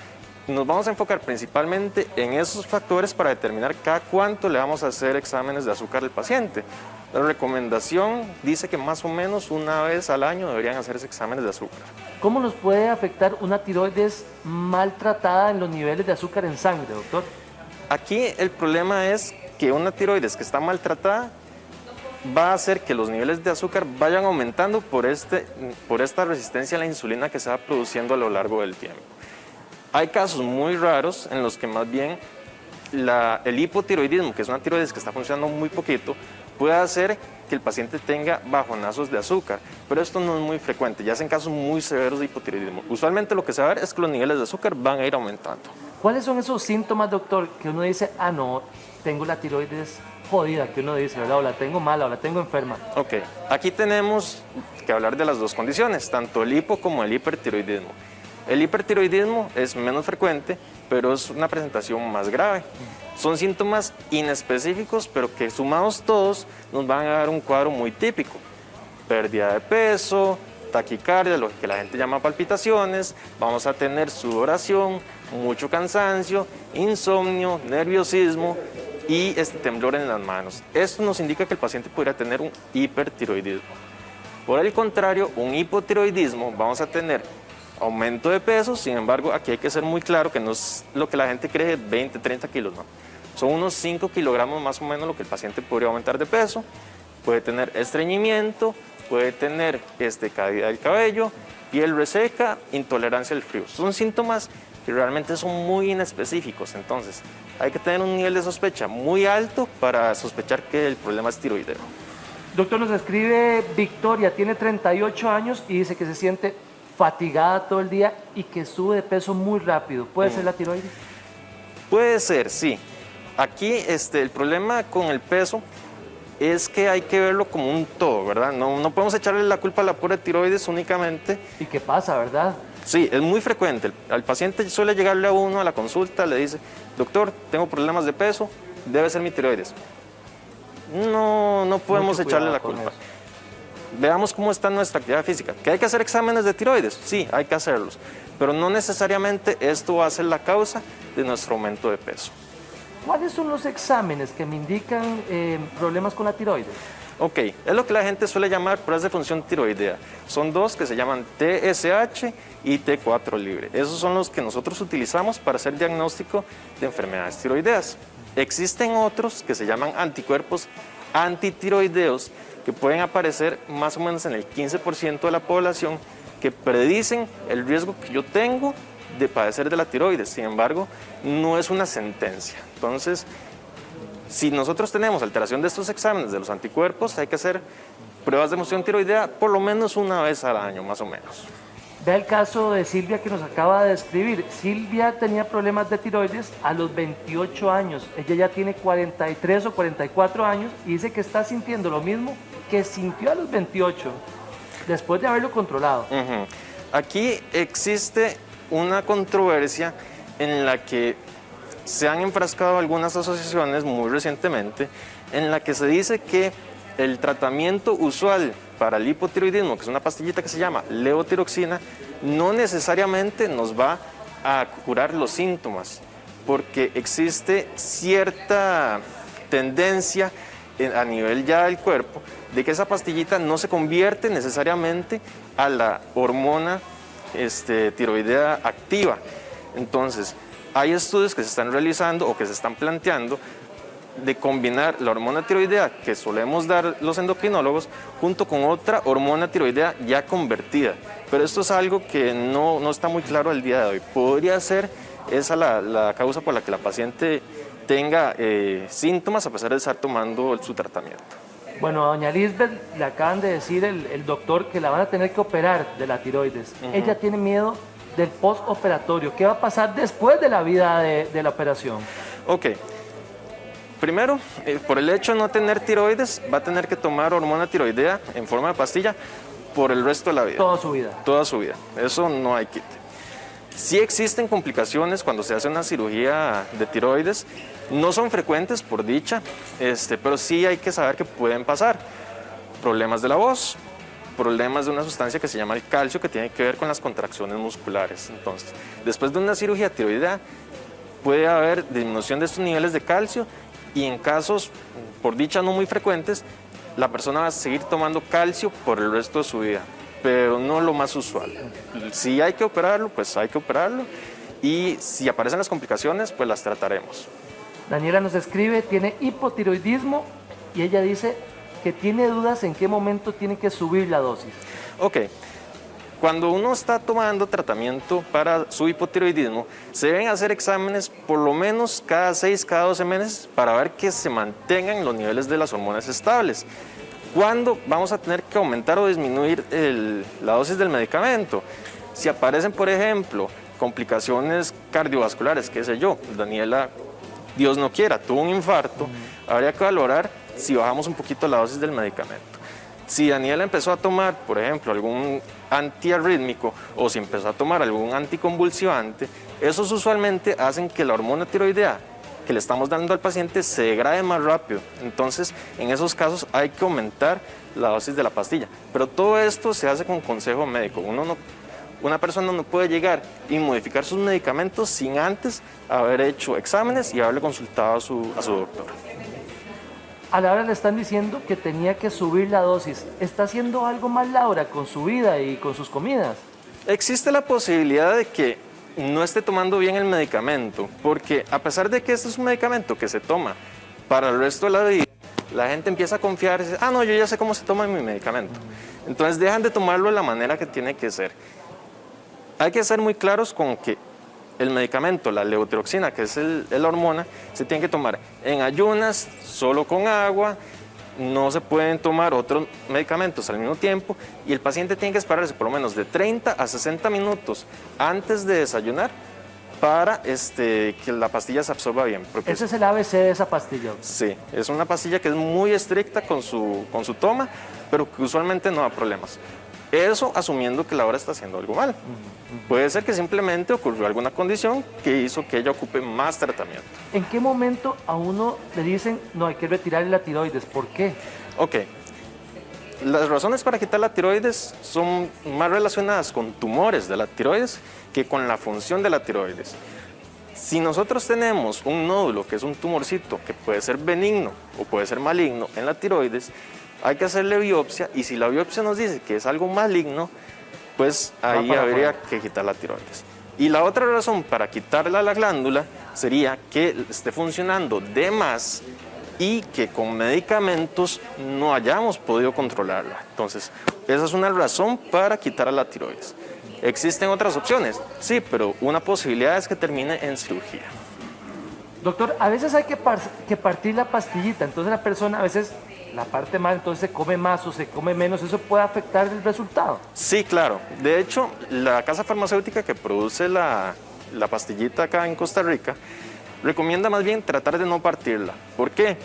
nos vamos a enfocar principalmente en esos factores para determinar cada cuánto le vamos a hacer exámenes de azúcar al paciente. La recomendación dice que más o menos una vez al año deberían hacerse exámenes de azúcar. ¿Cómo nos puede afectar una tiroides maltratada en los niveles de azúcar en sangre, doctor? Aquí el problema es que una tiroides que está maltratada va a hacer que los niveles de azúcar vayan aumentando por esta resistencia a la insulina que se va produciendo a lo largo del tiempo. Hay casos muy raros en los que más bien el hipotiroidismo, que es una tiroides que está funcionando muy poquito, puede hacer que el paciente tenga bajonazos de azúcar, pero esto no es muy frecuente, ya es en casos muy severos de hipotiroidismo. Usualmente lo que se va a ver es que los niveles de azúcar van a ir aumentando. ¿Cuáles son esos síntomas, doctor, que uno dice, ah, no, tengo la tiroides jodida, que uno dice, ¿verdad? O la tengo mala, o la tengo enferma? Ok, aquí tenemos que hablar de las dos condiciones, tanto el hipo como el hipertiroidismo. El hipertiroidismo es menos frecuente, pero es una presentación más grave. Son síntomas inespecíficos, pero que sumados todos nos van a dar un cuadro muy típico. Pérdida de peso, taquicardia, lo que la gente llama palpitaciones, vamos a tener sudoración, mucho cansancio, insomnio, nerviosismo y temblor en las manos. Esto nos indica que el paciente podría tener un hipertiroidismo. Por el contrario, un hipotiroidismo vamos a tener aumento de peso, sin embargo, aquí hay que ser muy claro que no es lo que la gente cree, 20, 30 kilos, no. Son unos 5 kilogramos más o menos lo que el paciente podría aumentar de peso. Puede tener estreñimiento, puede tener caída del cabello, piel reseca, intolerancia al frío. Son síntomas que realmente son muy inespecíficos, entonces hay que tener un nivel de sospecha muy alto para sospechar que el problema es tiroideo. Doctor, nos escribe Victoria, tiene 38 años y dice que se siente fatigada todo el día y que sube de peso muy rápido. ¿Puede ser la tiroides? Puede ser, sí. Aquí el problema con el peso es que hay que verlo como un todo, ¿verdad? No podemos echarle la culpa a la pura tiroides únicamente. ¿Y qué pasa, verdad? Sí, es muy frecuente. Al paciente suele llegarle a uno a la consulta, le dice, doctor, tengo problemas de peso, debe ser mi tiroides. No podemos echarle la culpa. Veamos cómo está nuestra actividad física. ¿Que hay que hacer exámenes de tiroides? Sí, hay que hacerlos. Pero no necesariamente esto va a ser la causa de nuestro aumento de peso. ¿Cuáles son los exámenes que me indican problemas con la tiroides? Ok, es lo que la gente suele llamar pruebas de función tiroidea. Son dos que se llaman TSH y T4 libre. Esos son los que nosotros utilizamos para hacer diagnóstico de enfermedades tiroideas. Existen otros que se llaman anticuerpos antitiroideos que pueden aparecer más o menos en el 15% de la población que predicen el riesgo que yo tengo de padecer de la tiroides. Sin embargo, no es una sentencia. Entonces, si nosotros tenemos alteración de estos exámenes de los anticuerpos, hay que hacer pruebas de función tiroidea por lo menos una vez al año, más o menos. Vea el caso de Silvia que nos acaba de describir. Silvia tenía problemas de tiroides a los 28 años. Ella ya tiene 43 o 44 años y dice que está sintiendo lo mismo que sintió a los 28, después de haberlo controlado. Aquí existe una controversia en la que se han enfrascado algunas asociaciones muy recientemente, en la que se dice que el tratamiento usual para el hipotiroidismo, que es una pastillita que se llama levotiroxina, no necesariamente nos va a curar los síntomas, porque existe cierta tendencia a nivel ya del cuerpo de que esa pastillita no se convierte necesariamente a la hormona tiroidea activa. Entonces, hay estudios que se están realizando o que se están planteando de combinar la hormona tiroidea que solemos dar los endocrinólogos junto con otra hormona tiroidea ya convertida. Pero esto es algo que no está muy claro al día de hoy. Podría ser esa la causa por la que la paciente tenga síntomas a pesar de estar tomando su tratamiento. Bueno, a doña Lisbeth le acaban de decir el doctor que la van a tener que operar de la tiroides. Ella tiene miedo del postoperatorio. ¿Qué va a pasar después de la vida de la operación? Ok. Primero, por el hecho de no tener tiroides, va a tener que tomar hormona tiroidea en forma de pastilla por el resto de la vida. Toda su vida. Toda su vida. Eso no hay quite. Sí existen complicaciones cuando se hace una cirugía de tiroides. No son frecuentes, por dicha, pero sí hay que saber que pueden pasar. Problemas de la voz, problemas de una sustancia que se llama el calcio, que tiene que ver con las contracciones musculares. Entonces, después de una cirugía tiroidea, puede haber disminución de estos niveles de calcio y en casos, por dicha no muy frecuentes, la persona va a seguir tomando calcio por el resto de su vida, pero no lo más usual. Si hay que operarlo, pues hay que operarlo, y si aparecen las complicaciones, pues las trataremos. Daniela nos escribe, tiene hipotiroidismo y ella dice que tiene dudas en qué momento tiene que subir la dosis. Ok. Cuando uno está tomando tratamiento para su hipotiroidismo, se deben hacer exámenes por lo menos cada 6, cada 12 meses para ver que se mantengan los niveles de las hormonas estables. ¿Cuándo vamos a tener que aumentar o disminuir la dosis del medicamento? Si aparecen, por ejemplo, complicaciones cardiovasculares, qué sé yo, Daniela, Dios no quiera, tuvo un infarto, habría que valorar si bajamos un poquito la dosis del medicamento. Si Daniela empezó a tomar, por ejemplo, algún antiarrítmico o si empezó a tomar algún anticonvulsivante, esos usualmente hacen que la hormona tiroidea que le estamos dando al paciente se degrade más rápido. Entonces, en esos casos hay que aumentar la dosis de la pastilla. Pero todo esto se hace con consejo médico. Una persona no puede llegar y modificar sus medicamentos sin antes haber hecho exámenes y haberle consultado a su doctor. A Laura le están diciendo que tenía que subir la dosis. ¿Está haciendo algo mal Laura con su vida y con sus comidas? Existe la posibilidad de que no esté tomando bien el medicamento, porque a pesar de que este es un medicamento que se toma para el resto de la vida, la gente empieza a confiar y dice, no, yo ya sé cómo se toma mi medicamento. Entonces dejan de tomarlo de la manera que tiene que ser. Hay que ser muy claros con que el medicamento, la levotiroxina, que es la hormona, se tiene que tomar en ayunas, solo con agua, no se pueden tomar otros medicamentos al mismo tiempo y el paciente tiene que esperarse por lo menos de 30 a 60 minutos antes de desayunar para que la pastilla se absorba bien. Ese es el ABC de esa pastilla. Sí, es una pastilla que es muy estricta con su toma, pero que usualmente no da problemas. Eso asumiendo que la hora está haciendo algo mal. Puede ser que simplemente ocurrió alguna condición que hizo que ella ocupe más tratamiento. ¿En qué momento a uno le dicen, no, hay que retirar la tiroides? ¿Por qué? Ok. Las razones para quitar la tiroides son más relacionadas con tumores de la tiroides que con la función de la tiroides. Si nosotros tenemos un nódulo que es un tumorcito que puede ser benigno o puede ser maligno en la tiroides, hay que hacerle biopsia y si la biopsia nos dice que es algo maligno, pues ahí habría que quitar la tiroides. Y la otra razón para quitarla a la glándula sería que esté funcionando de más y que con medicamentos no hayamos podido controlarla. Entonces, esa es una razón para quitar a la tiroides. ¿Existen otras opciones? Sí, pero una posibilidad es que termine en cirugía. Doctor, a veces hay que partir la pastillita, entonces la persona a veces la parte mal, entonces se come más o se come menos, ¿eso puede afectar el resultado? Sí, claro. De hecho, la casa farmacéutica que produce la pastillita acá en Costa Rica recomienda más bien tratar de no partirla. ¿Por qué?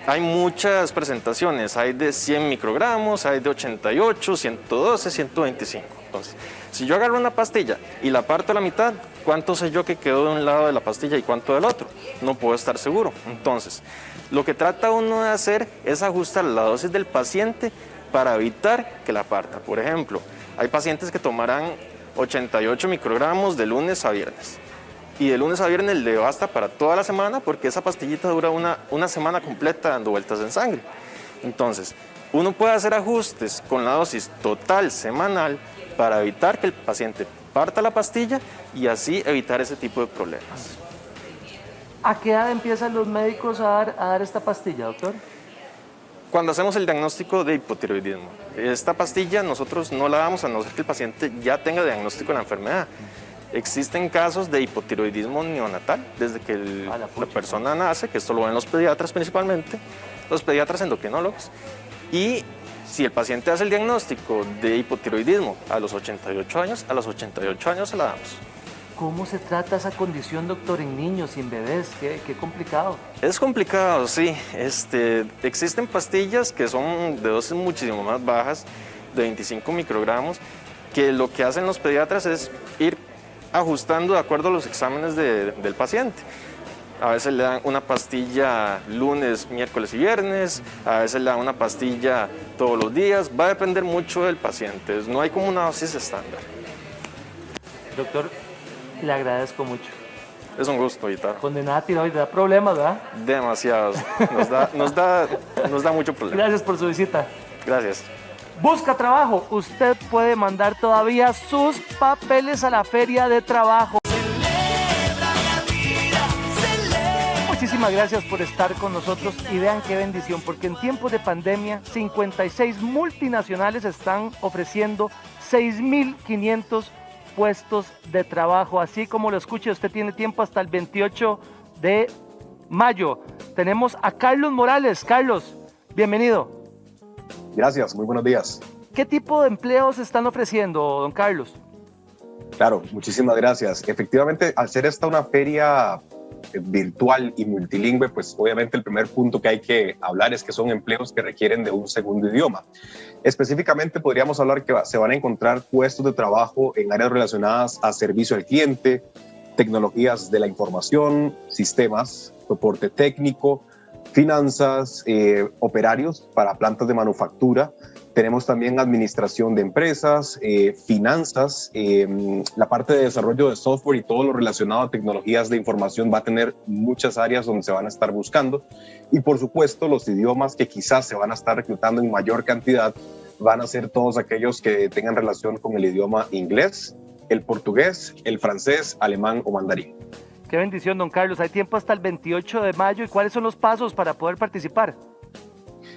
Hay muchas presentaciones, hay de 100 microgramos, hay de 88, 112, 125. Entonces, si yo agarro una pastilla y la parto a la mitad, ¿cuánto sé yo que quedó de un lado de la pastilla y cuánto del otro? No puedo estar seguro. Entonces, lo que trata uno de hacer es ajustar la dosis del paciente para evitar que la parta. Por ejemplo, hay pacientes que tomarán 88 microgramos de lunes a viernes. Y de lunes a viernes le basta para toda la semana porque esa pastillita dura una semana completa dando vueltas en sangre. Entonces, uno puede hacer ajustes con la dosis total semanal para evitar que el paciente parta la pastilla y así evitar ese tipo de problemas. ¿A qué edad empiezan los médicos a dar esta pastilla, doctor? Cuando hacemos el diagnóstico de hipotiroidismo. Esta pastilla nosotros no la damos a no ser que el paciente ya tenga diagnóstico de la enfermedad. Existen casos de hipotiroidismo neonatal desde que la persona nace, que esto lo ven los pediatras principalmente, los pediatras endocrinólogos, y si el paciente hace el diagnóstico de hipotiroidismo a los 88 años, a los 88 años se la damos. ¿Cómo se trata esa condición, doctor, en niños y en bebés? Qué complicado. Es complicado, sí. Existen pastillas que son de dosis muchísimo más bajas, de 25 microgramos, que lo que hacen los pediatras es ir ajustando de acuerdo a los exámenes del paciente. A veces le dan una pastilla lunes, miércoles y viernes, a veces le dan una pastilla todos los días, va a depender mucho del paciente, no hay como una dosis estándar. Doctor, le agradezco mucho. Es un gusto, Guitarra. Condenada tiroides, ¿da problemas, verdad? Demasiados, nos da mucho problema. Gracias por su visita. Gracias. Busca trabajo, usted puede mandar todavía sus papeles a la feria de trabajo. Muchísimas gracias por estar con nosotros y vean qué bendición, porque en tiempos de pandemia 56 multinacionales están ofreciendo 6.500 puestos de trabajo. Así como lo escuche, usted tiene tiempo hasta el 28 de mayo. Tenemos a Carlos Morales. Carlos, bienvenido. Gracias, muy buenos días. ¿Qué tipo de empleos están ofreciendo, don Carlos? Claro, muchísimas gracias. Efectivamente, al ser esta una feria virtual y multilingüe, pues obviamente el primer punto que hay que hablar es que son empleos que requieren de un segundo idioma. Específicamente podríamos hablar que se van a encontrar puestos de trabajo en áreas relacionadas a servicio al cliente, tecnologías de la información, sistemas, soporte técnico, finanzas, operarios para plantas de manufactura. Tenemos también administración de empresas, finanzas, la parte de desarrollo de software y todo lo relacionado a tecnologías de información va a tener muchas áreas donde se van a estar buscando. Y por supuesto, los idiomas que quizás se van a estar reclutando en mayor cantidad van a ser todos aquellos que tengan relación con el idioma inglés, el portugués, el francés, alemán o mandarín. Qué bendición, don Carlos. Hay tiempo hasta el 28 de mayo. ¿Y cuáles son los pasos para poder participar?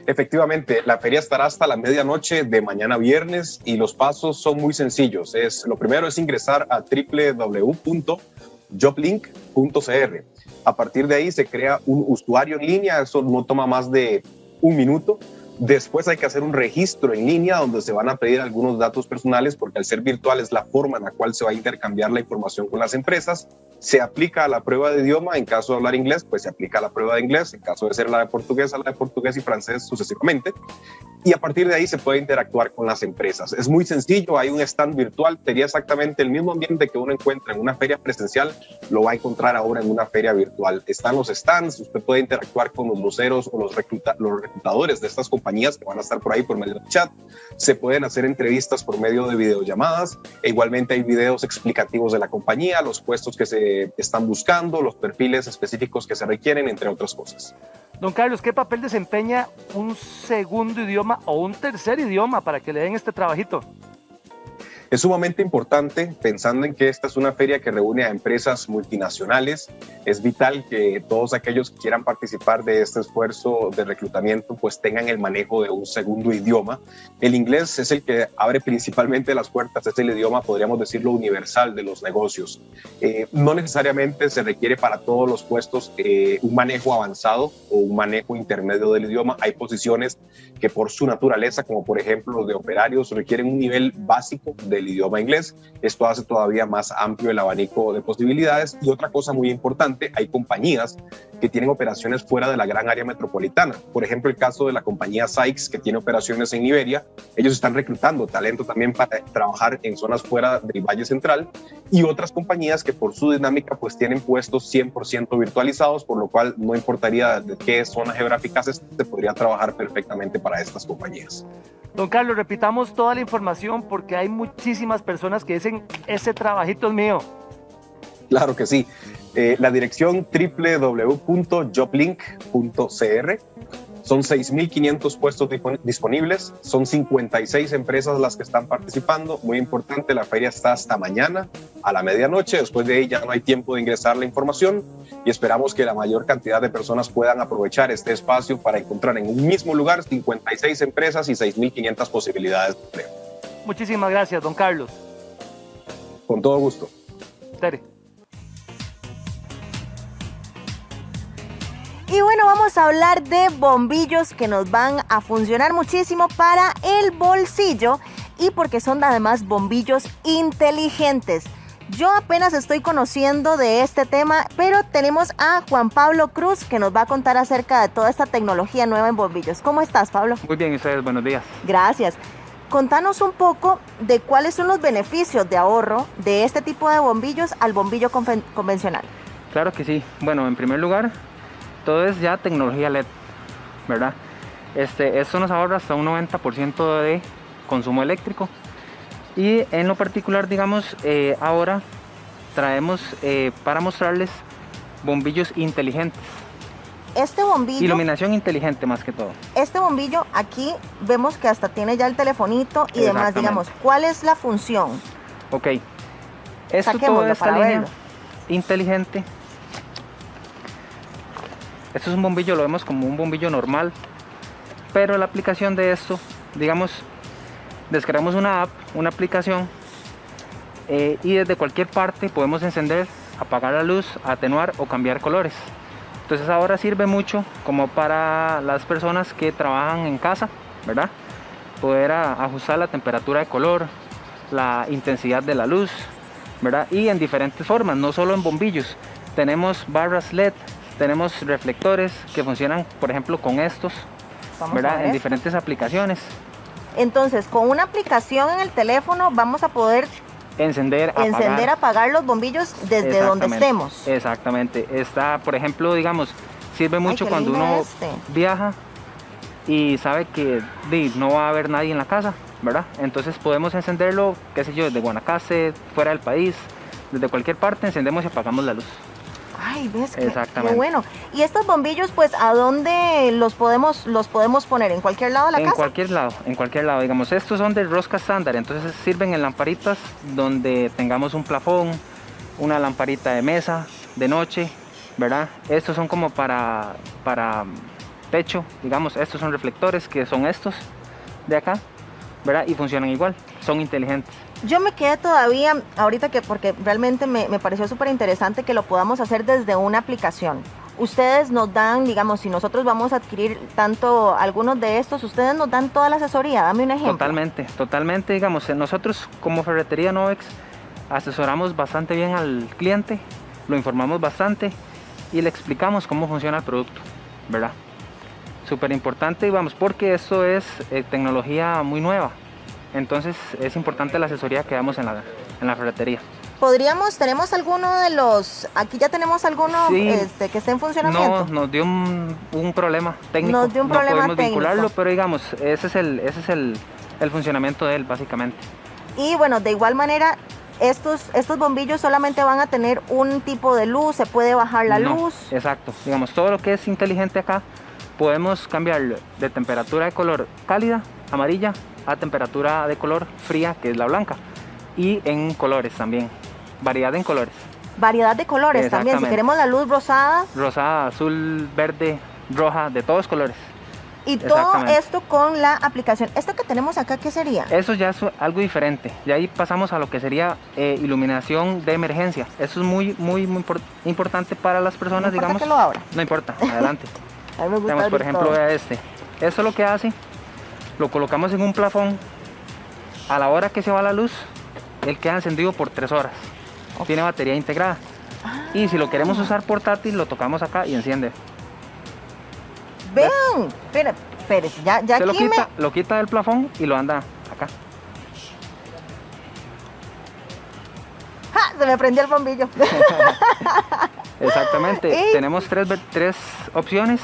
Efectivamente, la feria estará hasta la medianoche de mañana viernes y los pasos son muy sencillos. Lo primero es ingresar a www.joblink.cr. A partir de ahí se crea un usuario en línea, eso no toma más de 1 minuto. Después hay que hacer un registro en línea donde se van a pedir algunos datos personales, porque al ser virtual es la forma en la cual se va a intercambiar la información con las empresas. Se aplica a la prueba de idioma. En caso de hablar inglés, pues se aplica a la prueba de inglés. En caso de ser la de portugués, a la de portugués y francés sucesivamente. Y a partir de ahí se puede interactuar con las empresas. Es muy sencillo, hay un stand virtual, sería exactamente el mismo ambiente que uno encuentra en una feria presencial, lo va a encontrar ahora en una feria virtual. Están los stands, usted puede interactuar con los voceros o los reclutadores de estas compañías que van a estar por ahí por medio del chat. Se pueden hacer entrevistas por medio de videollamadas, e igualmente hay videos explicativos de la compañía, los puestos que se están buscando, los perfiles específicos que se requieren, entre otras cosas. Don Carlos, ¿qué papel desempeña un segundo idioma o un tercer idioma para que le den este trabajito? Es sumamente importante, pensando en que esta es una feria que reúne a empresas multinacionales. Es vital que todos aquellos que quieran participar de este esfuerzo de reclutamiento pues tengan el manejo de un segundo idioma. El inglés es el que abre principalmente las puertas, es el idioma, podríamos decirlo, universal de los negocios. No necesariamente se requiere para todos los puestos un manejo avanzado o un manejo intermedio del idioma. Hay posiciones que por su naturaleza, como por ejemplo los de operarios, requieren un nivel básico del idioma inglés. Esto hace todavía más amplio el abanico de posibilidades. Y otra cosa muy importante, hay compañías que tienen operaciones fuera de la gran área metropolitana. Por ejemplo, el caso de la compañía Sykes, que tiene operaciones en Iberia. Ellos están reclutando talento también para trabajar en zonas fuera del Valle Central, y otras compañías que por su dinámica pues tienen puestos 100% virtualizados, por lo cual no importaría de qué zona geográfica se podría trabajar perfectamente para estas compañías. Don Carlos, repitamos toda la información porque hay muchísimas personas que dicen, ese trabajito es mío. Claro que sí. La dirección www.joblink.cr. Son 6.500 puestos disponibles, son 56 empresas las que están participando. Muy importante, la feria está hasta mañana a la medianoche. Después de ahí ya no hay tiempo de ingresar la información, y esperamos que la mayor cantidad de personas puedan aprovechar este espacio para encontrar en un mismo lugar 56 empresas y 6.500 posibilidades de empleo. Muchísimas gracias, don Carlos. Con todo gusto. Tere. Y bueno, vamos a hablar de bombillos que nos van a funcionar muchísimo para el bolsillo, y porque son además bombillos inteligentes. Yo apenas estoy conociendo de este tema, pero tenemos a Juan Pablo Cruz que nos va a contar acerca de toda esta tecnología nueva en bombillos. ¿Cómo estás, Pablo? Muy bien, ustedes, buenos días. Gracias. Contanos un poco de cuáles son los beneficios de ahorro de este tipo de bombillos al bombillo convencional. Claro que sí. Bueno, en primer lugar, todo es ya tecnología LED, ¿verdad? Esto nos ahorra hasta un 90% de consumo eléctrico. Y en lo particular, digamos, ahora traemos para mostrarles bombillos inteligentes. Este bombillo... Iluminación inteligente más que todo. Este bombillo aquí vemos que hasta tiene ya el telefonito y demás, digamos. ¿Cuál es la función? Ok. Esto todo esta línea inteligente. Esto es un bombillo, lo vemos como un bombillo normal, pero la aplicación de esto, digamos, descargamos una app, una aplicación, y desde cualquier parte podemos encender, apagar la luz, atenuar o cambiar colores. Entonces ahora sirve mucho como para las personas que trabajan en casa, ¿verdad? Poder ajustar la temperatura de color, la intensidad de la luz, ¿verdad? Y en diferentes formas, no solo en bombillos. Tenemos barras LED, tenemos reflectores que funcionan, por ejemplo, con estos, ¿verdad? En diferentes aplicaciones. Entonces, con una aplicación en el teléfono vamos a poder encender, apagar los bombillos desde donde estemos. Exactamente. Está, por ejemplo, digamos, sirve mucho cuando uno viaja y sabe que no va a haber nadie en la casa, ¿verdad? Entonces podemos encenderlo, qué sé yo, desde Guanacaste, fuera del país, desde cualquier parte, encendemos y apagamos la luz. Ay, ves, exactamente. Qué bueno. ¿Y estos bombillos, pues, a dónde los podemos poner? ¿En cualquier lado de la casa? En cualquier lado. Digamos, estos son de rosca estándar, entonces sirven en lamparitas donde tengamos un plafón, una lamparita de mesa, de noche, ¿verdad? Estos son como para techo, digamos, estos son reflectores, que son estos de acá, ¿verdad? Y funcionan igual, son inteligentes. Yo me quedé todavía, ahorita porque realmente me pareció súper interesante que lo podamos hacer desde una aplicación. ustedes nos dan, digamos, si nosotros vamos a adquirir tanto algunos de estos, ustedes nos dan toda la asesoría. Dame un ejemplo. Totalmente, digamos, nosotros como Ferretería Novex asesoramos bastante bien al cliente, lo informamos bastante y le explicamos cómo funciona el producto, ¿verdad? Súper importante, vamos, porque esto es tecnología muy nueva, entonces es importante la asesoría que damos en la ferretería. Tenemos alguno de los, aquí ya tenemos alguno sí, que esté en funcionamiento. No, nos dio un problema técnico. Nos dio un problema no podemos técnico. Vincularlo, pero digamos, ese es el funcionamiento de él, básicamente. Y bueno, de igual manera, estos bombillos solamente van a tener un tipo de luz, se puede bajar la luz. Exacto, digamos, todo lo que es inteligente acá, podemos cambiarlo de temperatura de color cálida, amarilla, a temperatura de color fría, que es la blanca. Y en colores también. Variedad en colores. Variedad de colores también, si queremos la luz rosada. Rosada, azul, verde, roja, de todos colores. Y todo esto con la aplicación. ¿Esto que tenemos acá qué sería? Eso ya es algo diferente. Y ahí pasamos a lo que sería iluminación de emergencia. Eso es muy importante para las personas, no digamos. Que lo abra. No importa, adelante. A mí me gusta. Tenemos, por ejemplo, vea este. Esto lo que hace, lo colocamos en un plafón. A la hora que se va la luz, él queda encendido por 3 horas. Tiene batería integrada. Y si lo queremos usar portátil, lo tocamos acá y enciende. Vean, espérese, ya se aquí lo quita del plafón y lo anda acá. ¡Ja! Se me prendió el bombillo. Exactamente. Tenemos tres opciones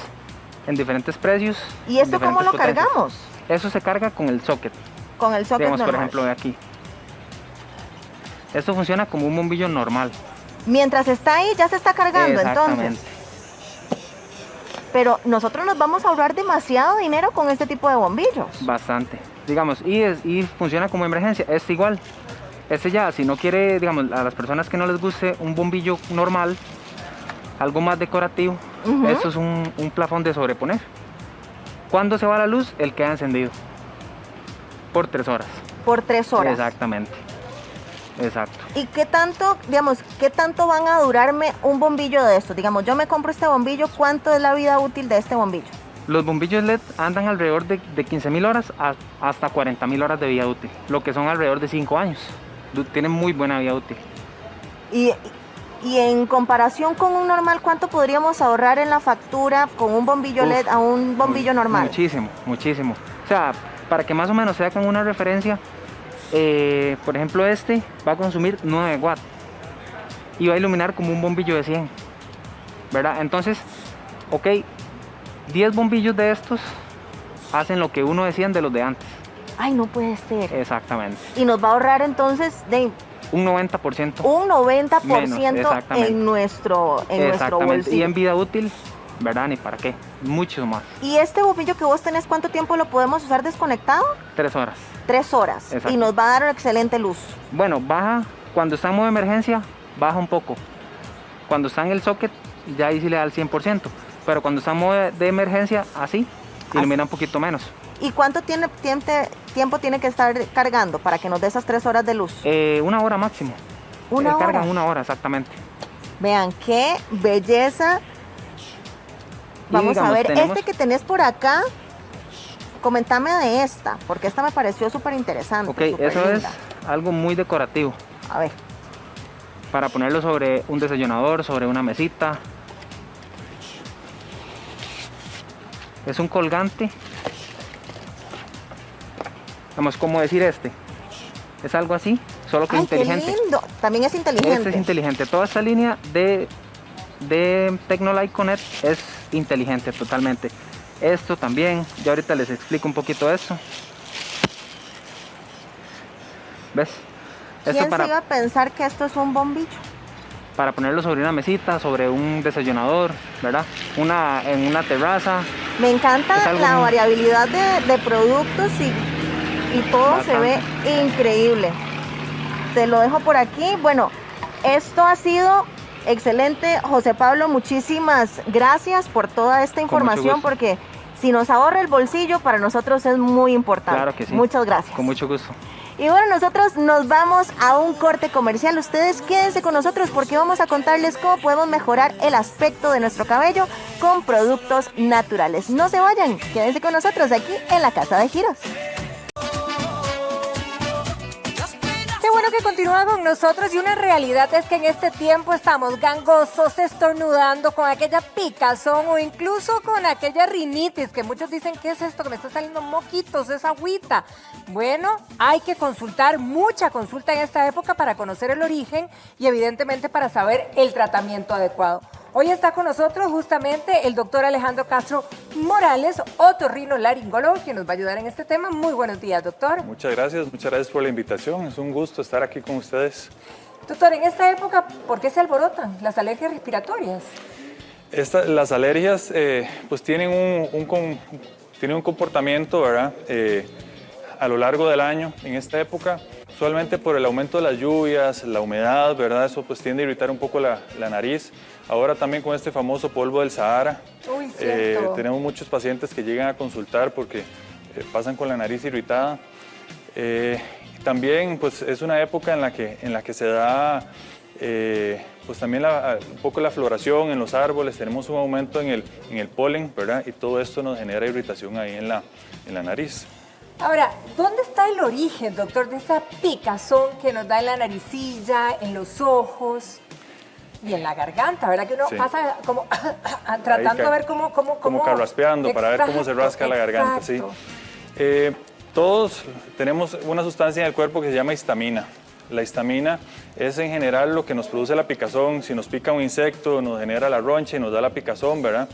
en diferentes precios. ¿Y esto cómo lo cargamos? Eso se carga con el socket. Con el socket normal. Por ejemplo, de aquí. Esto funciona como un bombillo normal. Mientras está ahí, ya se está cargando, entonces. Pero nosotros nos vamos a ahorrar demasiado dinero con este tipo de bombillos. Bastante. Digamos, y funciona como emergencia. Este igual. Este ya, si no quiere, digamos, a las personas que no les guste un bombillo normal, algo más decorativo, esto es un plafón de sobreponer. Cuando se va la luz, él queda encendido. Por 3 horas. Por 3 horas. Exactamente. Exacto. ¿Y qué tanto van a durarme un bombillo de estos? Digamos, yo me compro este bombillo, ¿cuánto es la vida útil de este bombillo? Los bombillos LED andan alrededor de 15.000 horas hasta 40.000 horas de vida útil, lo que son alrededor de 5 años. Tienen muy buena vida útil. Y en comparación con un normal, ¿cuánto podríamos ahorrar en la factura con un bombillo LED a un bombillo normal? Muchísimo. O sea, para que más o menos se hagan una referencia, por ejemplo, este va a consumir 9 watts y va a iluminar como un bombillo de 100, ¿verdad? Entonces, 10 bombillos de estos hacen lo que uno de 100 de los de antes. Ay, no puede ser. Exactamente. Y nos va a ahorrar entonces un 90%. Un 90% menos, en nuestro bolsillo. Y en vida útil, ¿verdad? Ni para qué. Mucho más. ¿Y este bombillo que vos tenés, cuánto tiempo lo podemos usar desconectado? 3 horas. 3 horas. Exacto. Y nos va a dar una excelente luz. Bueno, baja, cuando está en modo de emergencia, baja un poco. Cuando está en el socket, ya ahí sí le da el 100%. Pero cuando está en modo de emergencia, así, ilumina un poquito menos. ¿Y cuánto tiempo tiene que estar cargando para que nos dé esas 3 horas de luz? 1 hora máximo. ¿Una hora? Cargan 1 hora, exactamente. Vean, qué belleza. Vamos a ver, este que tenés por acá, comentame de esta, porque esta me pareció súper interesante. Eso es algo muy decorativo. A ver. Para ponerlo sobre un desayunador, sobre una mesita. Es un colgante. Vamos, ¿cómo decir este? Es algo así, solo que inteligente. ¡Qué lindo! También es inteligente. Este es inteligente. Toda esta línea de Tecnolite Connect es inteligente totalmente. Esto también, ya ahorita les explico un poquito eso. ¿Ves? ¿Quién se iba a pensar que esto es un bombillo? Para ponerlo sobre una mesita, sobre un desayunador, ¿verdad? En una terraza. Me encanta la variabilidad de productos y todo se ve increíble. Te lo dejo por aquí. Bueno, esto ha sido excelente. José Pablo, muchísimas gracias por toda esta información, porque si nos ahorra el bolsillo, para nosotros es muy importante. Claro que sí. Muchas gracias. Con mucho gusto. Y bueno, nosotros nos vamos a un corte comercial. Ustedes quédense con nosotros porque vamos a contarles cómo podemos mejorar el aspecto de nuestro cabello con productos naturales. No se vayan, quédense con nosotros aquí en la Casa de Giros. Qué bueno que continúan con nosotros y una realidad es que en este tiempo estamos gangosos, estornudando con aquella picazón o incluso con aquella rinitis que muchos dicen, ¿qué es esto? Que me está saliendo moquitos, es agüita. Bueno, hay que consultar, mucha consulta en esta época para conocer el origen y evidentemente para saber el tratamiento adecuado. Hoy está con nosotros justamente el doctor Alejandro Castro Morales, otorrinolaringólogo, que nos va a ayudar en este tema. Muy buenos días, doctor. Muchas gracias por la invitación. Es un gusto estar aquí con ustedes. Doctor, en esta época, ¿por qué se alborotan las alergias respiratorias? Las alergias pues tienen un comportamiento, ¿verdad? A lo largo del año, en esta época, usualmente por el aumento de las lluvias, la humedad, ¿verdad? Eso pues tiende a irritar un poco la nariz. Ahora también con este famoso polvo del Sahara, tenemos muchos pacientes que llegan a consultar porque pasan con la nariz irritada. También pues es una época en la que se da pues también un poco la floración en los árboles, tenemos un aumento en el polen, ¿verdad? Y todo esto nos genera irritación ahí en la nariz. Ahora, ¿dónde está el origen, doctor, de esa picazón que nos da en la naricilla, en los ojos y en la garganta? ¿Verdad que uno pasa como tratando de ver cómo como carraspeando para ver cómo se rasca la garganta, sí. Todos tenemos una sustancia en el cuerpo que se llama histamina. La histamina es en general lo que nos produce la picazón. Si nos pica un insecto, nos genera la roncha y nos da la picazón, ¿verdad?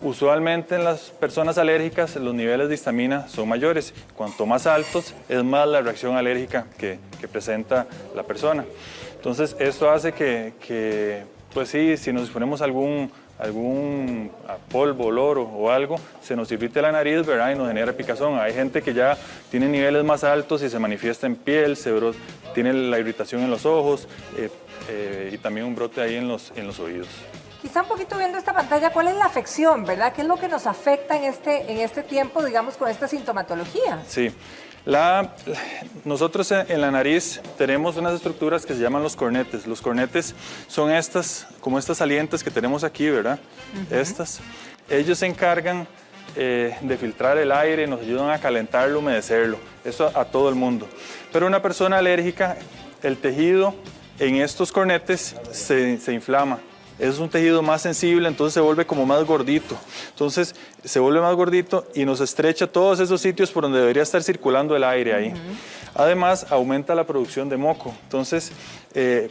Usualmente en las personas alérgicas los niveles de histamina son mayores. Cuanto más altos es más la reacción alérgica que presenta la persona. Entonces esto hace que pues sí, si nos ponemos algún polvo, olor o algo, se nos irrite la nariz, ¿verdad? Y nos genera picazón. Hay gente que ya tiene niveles más altos y se manifiesta en piel, tiene la irritación en los ojos y también un brote ahí en los oídos. Quizá un poquito viendo esta pantalla, ¿cuál es la afección, verdad? ¿Qué es lo que nos afecta en este tiempo, digamos, con esta sintomatología? Sí. Nosotros en la nariz tenemos unas estructuras que se llaman los cornetes. Los cornetes son como estas salientes que tenemos aquí, ¿verdad? Estas. Ellos se encargan de filtrar el aire, nos ayudan a calentarlo, humedecerlo. Eso a todo el mundo. Pero una persona alérgica, el tejido en estos cornetes se inflama. Es un tejido más sensible, entonces se vuelve como más gordito. Entonces se vuelve más gordito y nos estrecha todos esos sitios por donde debería estar circulando el aire ahí. Además, aumenta la producción de moco. Entonces,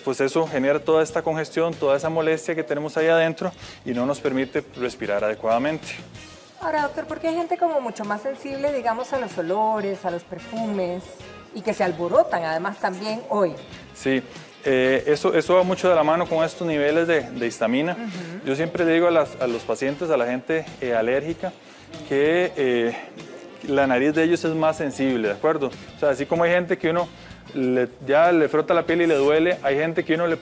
pues eso genera toda esta congestión, toda esa molestia que tenemos ahí adentro y no nos permite respirar adecuadamente. Ahora, doctor, ¿por qué hay gente como mucho más sensible, digamos, a los olores, a los perfumes y que se alborotan además también hoy? Sí. Eso va mucho de la mano con estos niveles de histamina. Yo siempre le digo a los pacientes, a la gente alérgica, que la nariz de ellos es más sensible, ¿de acuerdo? O sea, así como hay gente que uno ya le frota la piel y le duele, hay gente que uno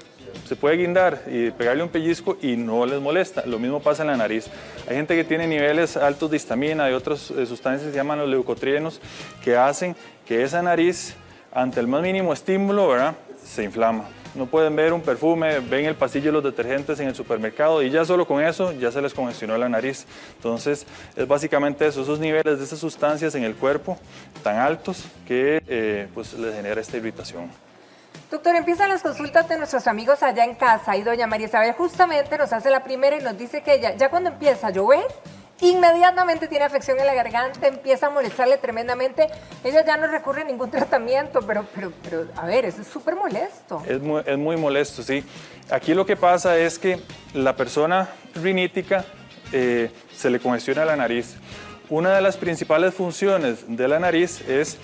se puede guindar y pegarle un pellizco y no les molesta. Lo mismo pasa en la nariz. Hay gente que tiene niveles altos de histamina, de otras sustancias que se llaman los leucotrienos, que hacen que esa nariz, ante el más mínimo estímulo, ¿verdad?, se inflama. No pueden ver un perfume, ven el pasillo de los detergentes en el supermercado y ya solo con eso ya se les congestionó la nariz. Entonces es básicamente eso, esos niveles de esas sustancias en el cuerpo tan altos que pues les genera esta irritación. Doctor, empiezan las consultas de nuestros amigos allá en casa y doña María Isabel justamente nos hace la primera y nos dice que ella, ya cuando empieza a llover, inmediatamente tiene afección en la garganta, empieza a molestarle tremendamente. Ella ya no recurre a ningún tratamiento, pero a ver, eso es súper molesto. Es muy molesto, sí. Aquí lo que pasa es que la persona rinítica se le congestiona la nariz. Una de las principales funciones de la nariz es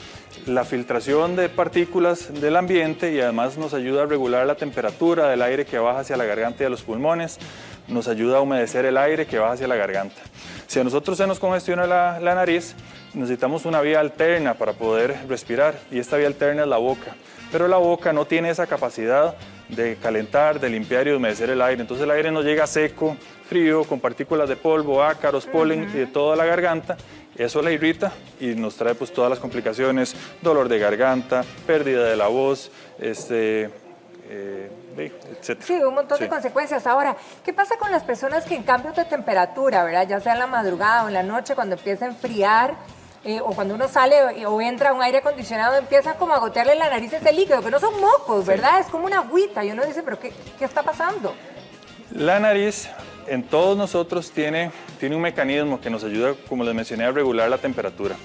la filtración de partículas del ambiente y además nos ayuda a regular la temperatura del aire que baja hacia la garganta y a los pulmones, nos ayuda a humedecer el aire que baja hacia la garganta. Si a nosotros se nos congestiona la nariz, necesitamos una vía alterna para poder respirar y esta vía alterna es la boca. Pero la boca no tiene esa capacidad de calentar, de limpiar y de humedecer el aire. Entonces el aire nos llega seco, frío, con partículas de polvo, ácaros, polen y de toda la garganta. Eso la irrita y nos trae pues todas las complicaciones, dolor de garganta, pérdida de la voz, etc. Sí, un montón de consecuencias. Ahora, ¿qué pasa con las personas que en cambios de temperatura, ¿verdad? Ya sea en la madrugada o en la noche, cuando empieza a enfriar, o cuando uno sale o entra a un aire acondicionado, empieza como a gotearle la nariz ese líquido, que no son mocos, ¿verdad? Es como una agüita y uno dice, ¿pero qué está pasando? La nariz en todos nosotros tiene un mecanismo que nos ayuda, como les mencioné, a regular la temperatura.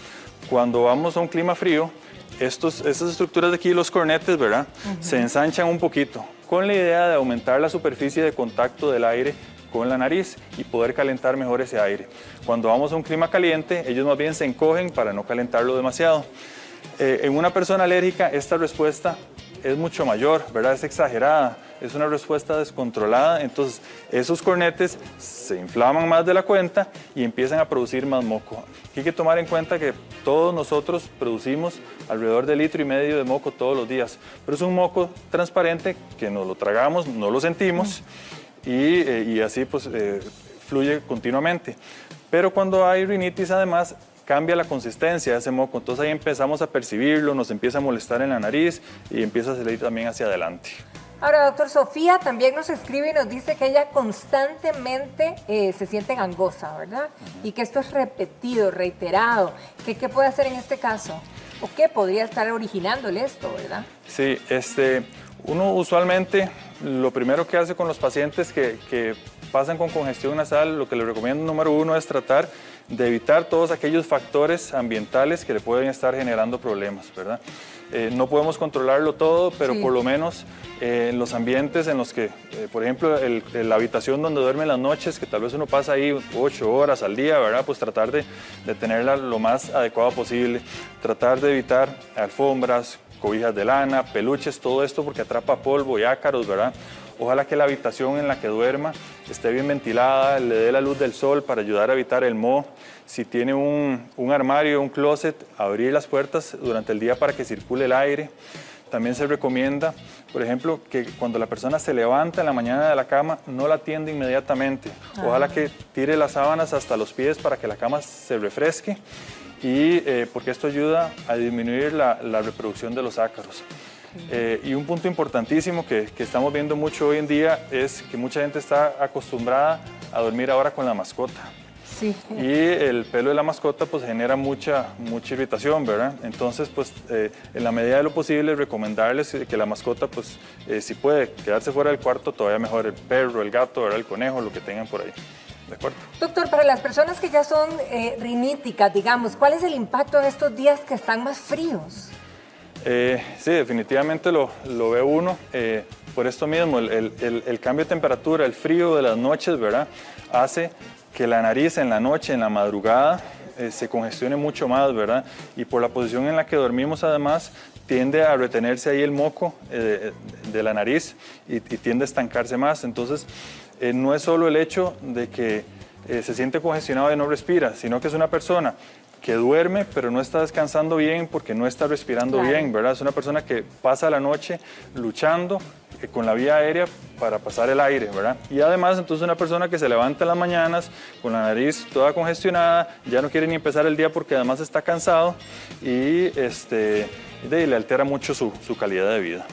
Cuando vamos a un clima frío, estas estructuras de aquí, los cornetes, ¿verdad? Se ensanchan un poquito, con la idea de aumentar la superficie de contacto del aire con la nariz y poder calentar mejor ese aire. Cuando vamos a un clima caliente, ellos más bien se encogen para no calentarlo demasiado. En una persona alérgica, esta respuesta es mucho mayor, ¿verdad? Es exagerada, es una respuesta descontrolada, entonces esos cornetes se inflaman más de la cuenta y empiezan a producir más moco. Hay que tomar en cuenta que todos nosotros producimos alrededor de 1,5 litros de moco todos los días, pero es un moco transparente que nos lo tragamos, no lo sentimos y así pues fluye continuamente. Pero cuando hay rinitis además, cambia la consistencia de ese moco, entonces ahí empezamos a percibirlo, nos empieza a molestar en la nariz y empieza a salir también hacia adelante. Ahora, doctor, Sofía también nos escribe y nos dice que ella constantemente se siente gangosa, ¿verdad? Y que esto es repetido, reiterado. ¿Qué puede hacer en este caso? ¿O qué podría estar originándole esto, verdad? Sí, uno usualmente lo primero que hace con los pacientes que pasan con congestión nasal, lo que le recomiendo número 1 es tratar de evitar todos aquellos factores ambientales que le pueden estar generando problemas, ¿verdad? No podemos controlarlo todo, pero por lo menos en los ambientes en los que, por ejemplo, la habitación donde duerme en las noches, que tal vez uno pasa ahí 8 horas al día, ¿verdad? Pues tratar de tenerla lo más adecuada posible, tratar de evitar alfombras, cobijas de lana, peluches, todo esto porque atrapa polvo y ácaros, ¿verdad? Ojalá que la habitación en la que duerma esté bien ventilada, le dé la luz del sol para ayudar a evitar el moho. Si tiene un armario, un closet, abrir las puertas durante el día para que circule el aire. También se recomienda, por ejemplo, que cuando la persona se levanta en la mañana de la cama, no la tienda inmediatamente. Ojalá que tire las sábanas hasta los pies para que la cama se refresque y porque esto ayuda a disminuir la reproducción de los ácaros. Y un punto importantísimo que estamos viendo mucho hoy en día es que mucha gente está acostumbrada a dormir ahora con la mascota. Sí. Y el pelo de la mascota pues genera mucha irritación, ¿verdad? Entonces pues en la medida de lo posible recomendarles que la mascota pues si puede quedarse fuera del cuarto todavía mejor, el perro, el gato, ¿verdad? El conejo, lo que tengan por ahí. ¿De acuerdo? Doctor, para las personas que ya son riníticas, digamos, ¿cuál es el impacto en estos días que están más fríos? Sí, definitivamente lo ve uno. Por esto mismo, el cambio de temperatura, el frío de las noches, ¿verdad? Hace que la nariz en la noche, en la madrugada, se congestione mucho más, ¿verdad? Y por la posición en la que dormimos, además, tiende a retenerse ahí el moco de la nariz y tiende a estancarse más. Entonces, no es solo el hecho de que se siente congestionado y no respira, sino que es una persona que duerme pero no está descansando bien porque no está respirando bien, ¿verdad? Es una persona que pasa la noche luchando con la vía aérea para pasar el aire, ¿verdad? Y además entonces una persona que se levanta en las mañanas con la nariz toda congestionada, ya no quiere ni empezar el día porque además está cansado y le altera mucho su calidad de vida.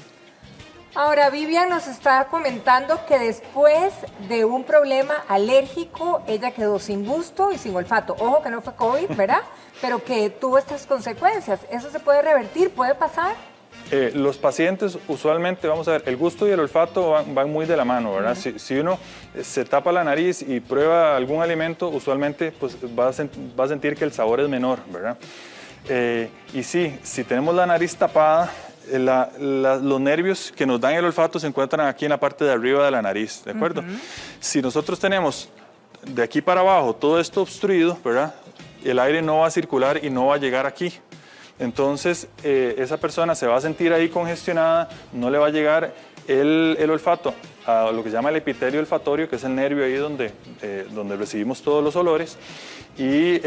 Ahora, Vivian nos está comentando que después de un problema alérgico, ella quedó sin gusto y sin olfato. Ojo que no fue COVID, ¿verdad? Pero que tuvo estas consecuencias. ¿Eso se puede revertir? ¿Puede pasar? Los pacientes usualmente, vamos a ver, el gusto y el olfato van muy de la mano, ¿verdad? Si uno se tapa la nariz y prueba algún alimento, usualmente pues, va a sentir que el sabor es menor, ¿verdad? Y sí, si tenemos la nariz tapada, los nervios que nos dan el olfato se encuentran aquí en la parte de arriba de la nariz, ¿de acuerdo? Si nosotros tenemos de aquí para abajo todo esto obstruido, ¿verdad? El aire no va a circular y no va a llegar aquí. Entonces, esa persona se va a sentir ahí congestionada, no le va a llegar el olfato a lo que se llama el epitelio olfatorio, que es el nervio ahí donde recibimos todos los olores, y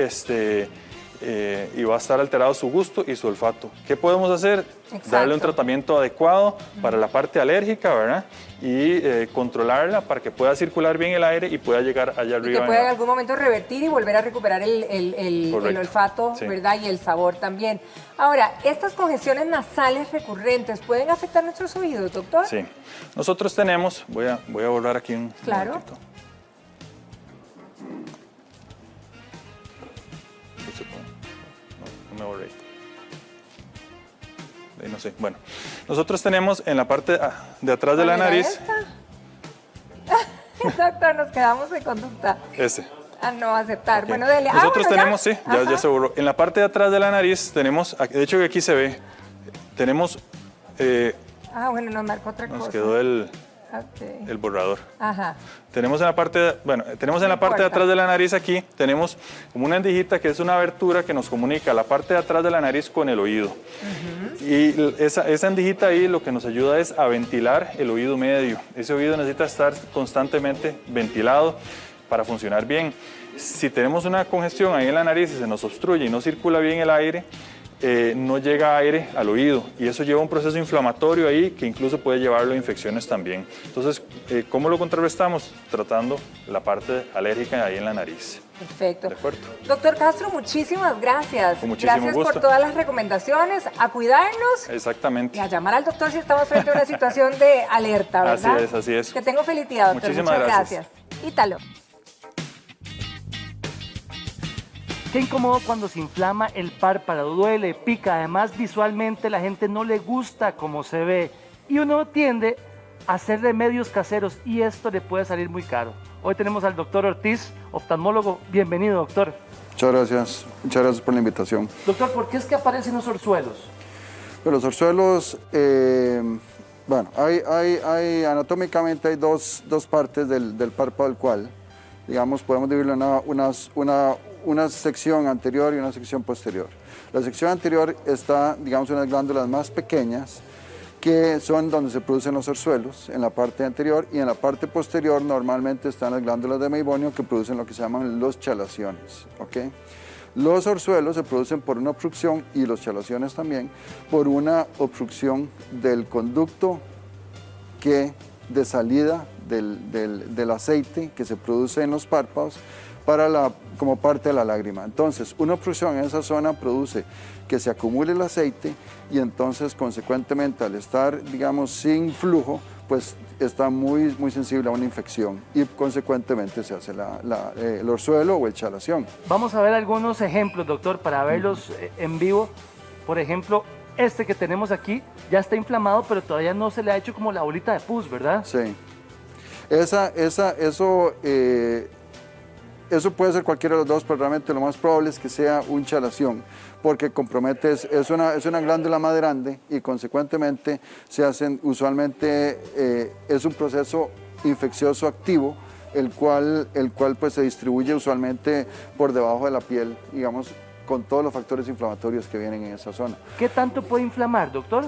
y va a estar alterado su gusto y su olfato. ¿Qué podemos hacer? Exacto. Darle un tratamiento adecuado para la parte alérgica, ¿verdad? Y controlarla para que pueda circular bien el aire y pueda llegar allá arriba. Y que pueda en algún momento revertir y volver a recuperar el olfato, sí, ¿verdad? Y el sabor también. Ahora, ¿estas congestiones nasales recurrentes pueden afectar nuestros oídos, doctor? Sí. Nosotros tenemos, voy a borrar aquí un momentito. No me borré. No sé. Bueno, nosotros tenemos en la parte de atrás de la nariz. Doctor, nos quedamos en conducta. Ese. No aceptar. Okay. Bueno, dele. Nosotros bueno, tenemos, sí, ya se borró. En la parte de atrás de la nariz tenemos, de hecho que aquí se ve, tenemos... bueno, nos marcó otra cosa. Nos quedó el borrador. Ajá. Tenemos en la parte, de atrás de la nariz aquí, tenemos como una endijita que es una abertura que nos comunica la parte de atrás de la nariz con el oído. Y esa endijita ahí lo que nos ayuda es a ventilar el oído medio. Ese oído necesita estar constantemente ventilado para funcionar bien. Si tenemos una congestión ahí en la nariz y se nos obstruye y no circula bien el aire, no llega aire al oído y eso lleva un proceso inflamatorio ahí que incluso puede llevarlo a infecciones también. Entonces, ¿cómo lo contrarrestamos? Tratando la parte alérgica ahí en la nariz. Perfecto. ¿De acuerdo? Doctor Castro, muchísimas gracias. Con muchísimo gracias gusto. por todas las recomendaciones, a cuidarnos. Exactamente. Y a llamar al doctor si estamos frente a una situación de alerta, ¿verdad? Así es. Que tengo feliz día, doctor. Muchísimas Muchas gracias. Ítalo. Qué incómodo cuando se inflama el párpado, duele, pica, además visualmente la gente no le gusta cómo se ve y uno tiende a hacer remedios caseros y esto le puede salir muy caro. Hoy tenemos al doctor Ortiz, oftalmólogo. Bienvenido, doctor. Muchas gracias por la invitación. Doctor, ¿por qué es que aparecen los orzuelos? Pero los orzuelos, anatómicamente hay dos partes del párpado, el cual, digamos, podemos dividirlo en una sección anterior y una sección posterior. La sección anterior está, digamos, unas glándulas más pequeñas que son donde se producen los orzuelos, en la parte anterior, y en la parte posterior normalmente están las glándulas de meibonio que producen lo que se llaman los chalaciones. ¿Okay? Los orzuelos se producen por una obstrucción y los chalaciones también por una obstrucción del conducto de salida del aceite que se produce en los párpados como parte de la lágrima. Entonces, una obstrucción en esa zona produce que se acumule el aceite y entonces, consecuentemente, al estar, digamos, sin flujo, pues está muy, muy sensible a una infección y, consecuentemente, se hace el orzuelo o el chalación. Vamos a ver algunos ejemplos, doctor, para verlos en vivo. Por ejemplo, este que tenemos aquí ya está inflamado, pero todavía no se le ha hecho como la bolita de pus, ¿verdad? Sí. Eso puede ser cualquiera de los dos, pero realmente lo más probable es que sea un chalación, porque compromete, es una glándula más grande y consecuentemente se hacen usualmente, es un proceso infeccioso activo, el cual pues se distribuye usualmente por debajo de la piel, digamos, con todos los factores inflamatorios que vienen en esa zona. ¿Qué tanto puede inflamar, doctor?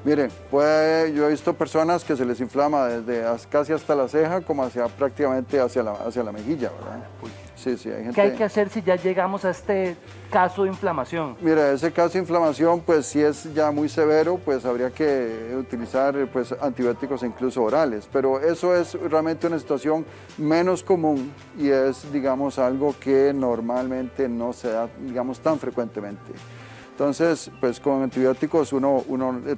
Mire, yo he visto personas que se les inflama desde casi hasta la ceja como prácticamente hacia la mejilla, ¿verdad? Sí, hay gente... ¿Qué hay que hacer si ya llegamos a este caso de inflamación? Mira, ese caso de inflamación, pues si es ya muy severo, pues habría que utilizar pues, antibióticos incluso orales, pero eso es realmente una situación menos común y es, digamos, algo que normalmente no se da, digamos, tan frecuentemente. Entonces, pues con antibióticos uno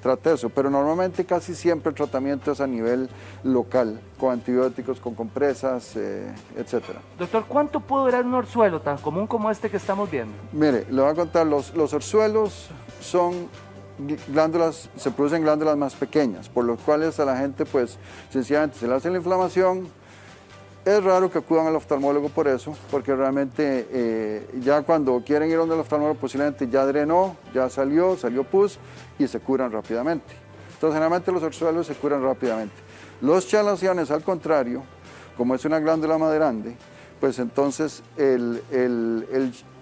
trata eso, pero normalmente casi siempre el tratamiento es a nivel local, con antibióticos, con compresas, etc. Doctor, ¿cuánto puede durar un orzuelo tan común como este que estamos viendo? Mire, le voy a contar, los orzuelos son glándulas, se producen glándulas más pequeñas, por lo cuales a la gente pues sencillamente se le hace la inflamación. Es raro que acudan al oftalmólogo por eso, porque realmente ya cuando quieren ir donde el oftalmólogo posiblemente ya drenó, ya salió pus y se curan rápidamente. Entonces generalmente los orzuelos se curan rápidamente. Los chalaciones, al contrario, como es una glándula más grande, pues entonces ¿qué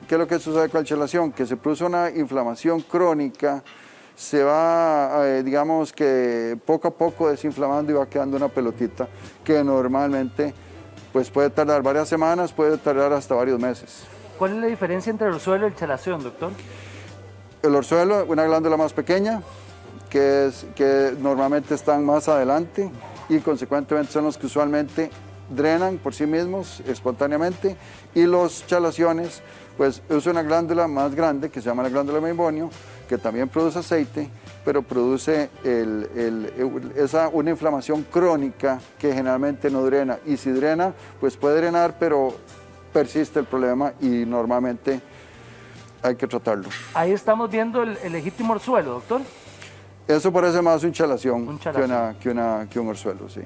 es lo que sucede con la chalación? Que se produce una inflamación crónica, se va, digamos que poco a poco desinflamando y va quedando una pelotita que normalmente pues puede tardar varias semanas, puede tardar hasta varios meses. ¿Cuál es la diferencia entre el orzuelo y el chalación, doctor? El orzuelo, una glándula más pequeña, que normalmente están más adelante y consecuentemente son los que usualmente drenan por sí mismos espontáneamente, y los chalaciones pues es una glándula más grande que se llama la glándula de meimbonio, que también produce aceite, pero produce una inflamación crónica que generalmente no drena, y si drena pues puede drenar, pero persiste el problema y normalmente hay que tratarlo. Ahí estamos viendo el legítimo orzuelo, doctor. Eso parece más un chalación, que un orzuelo, sí.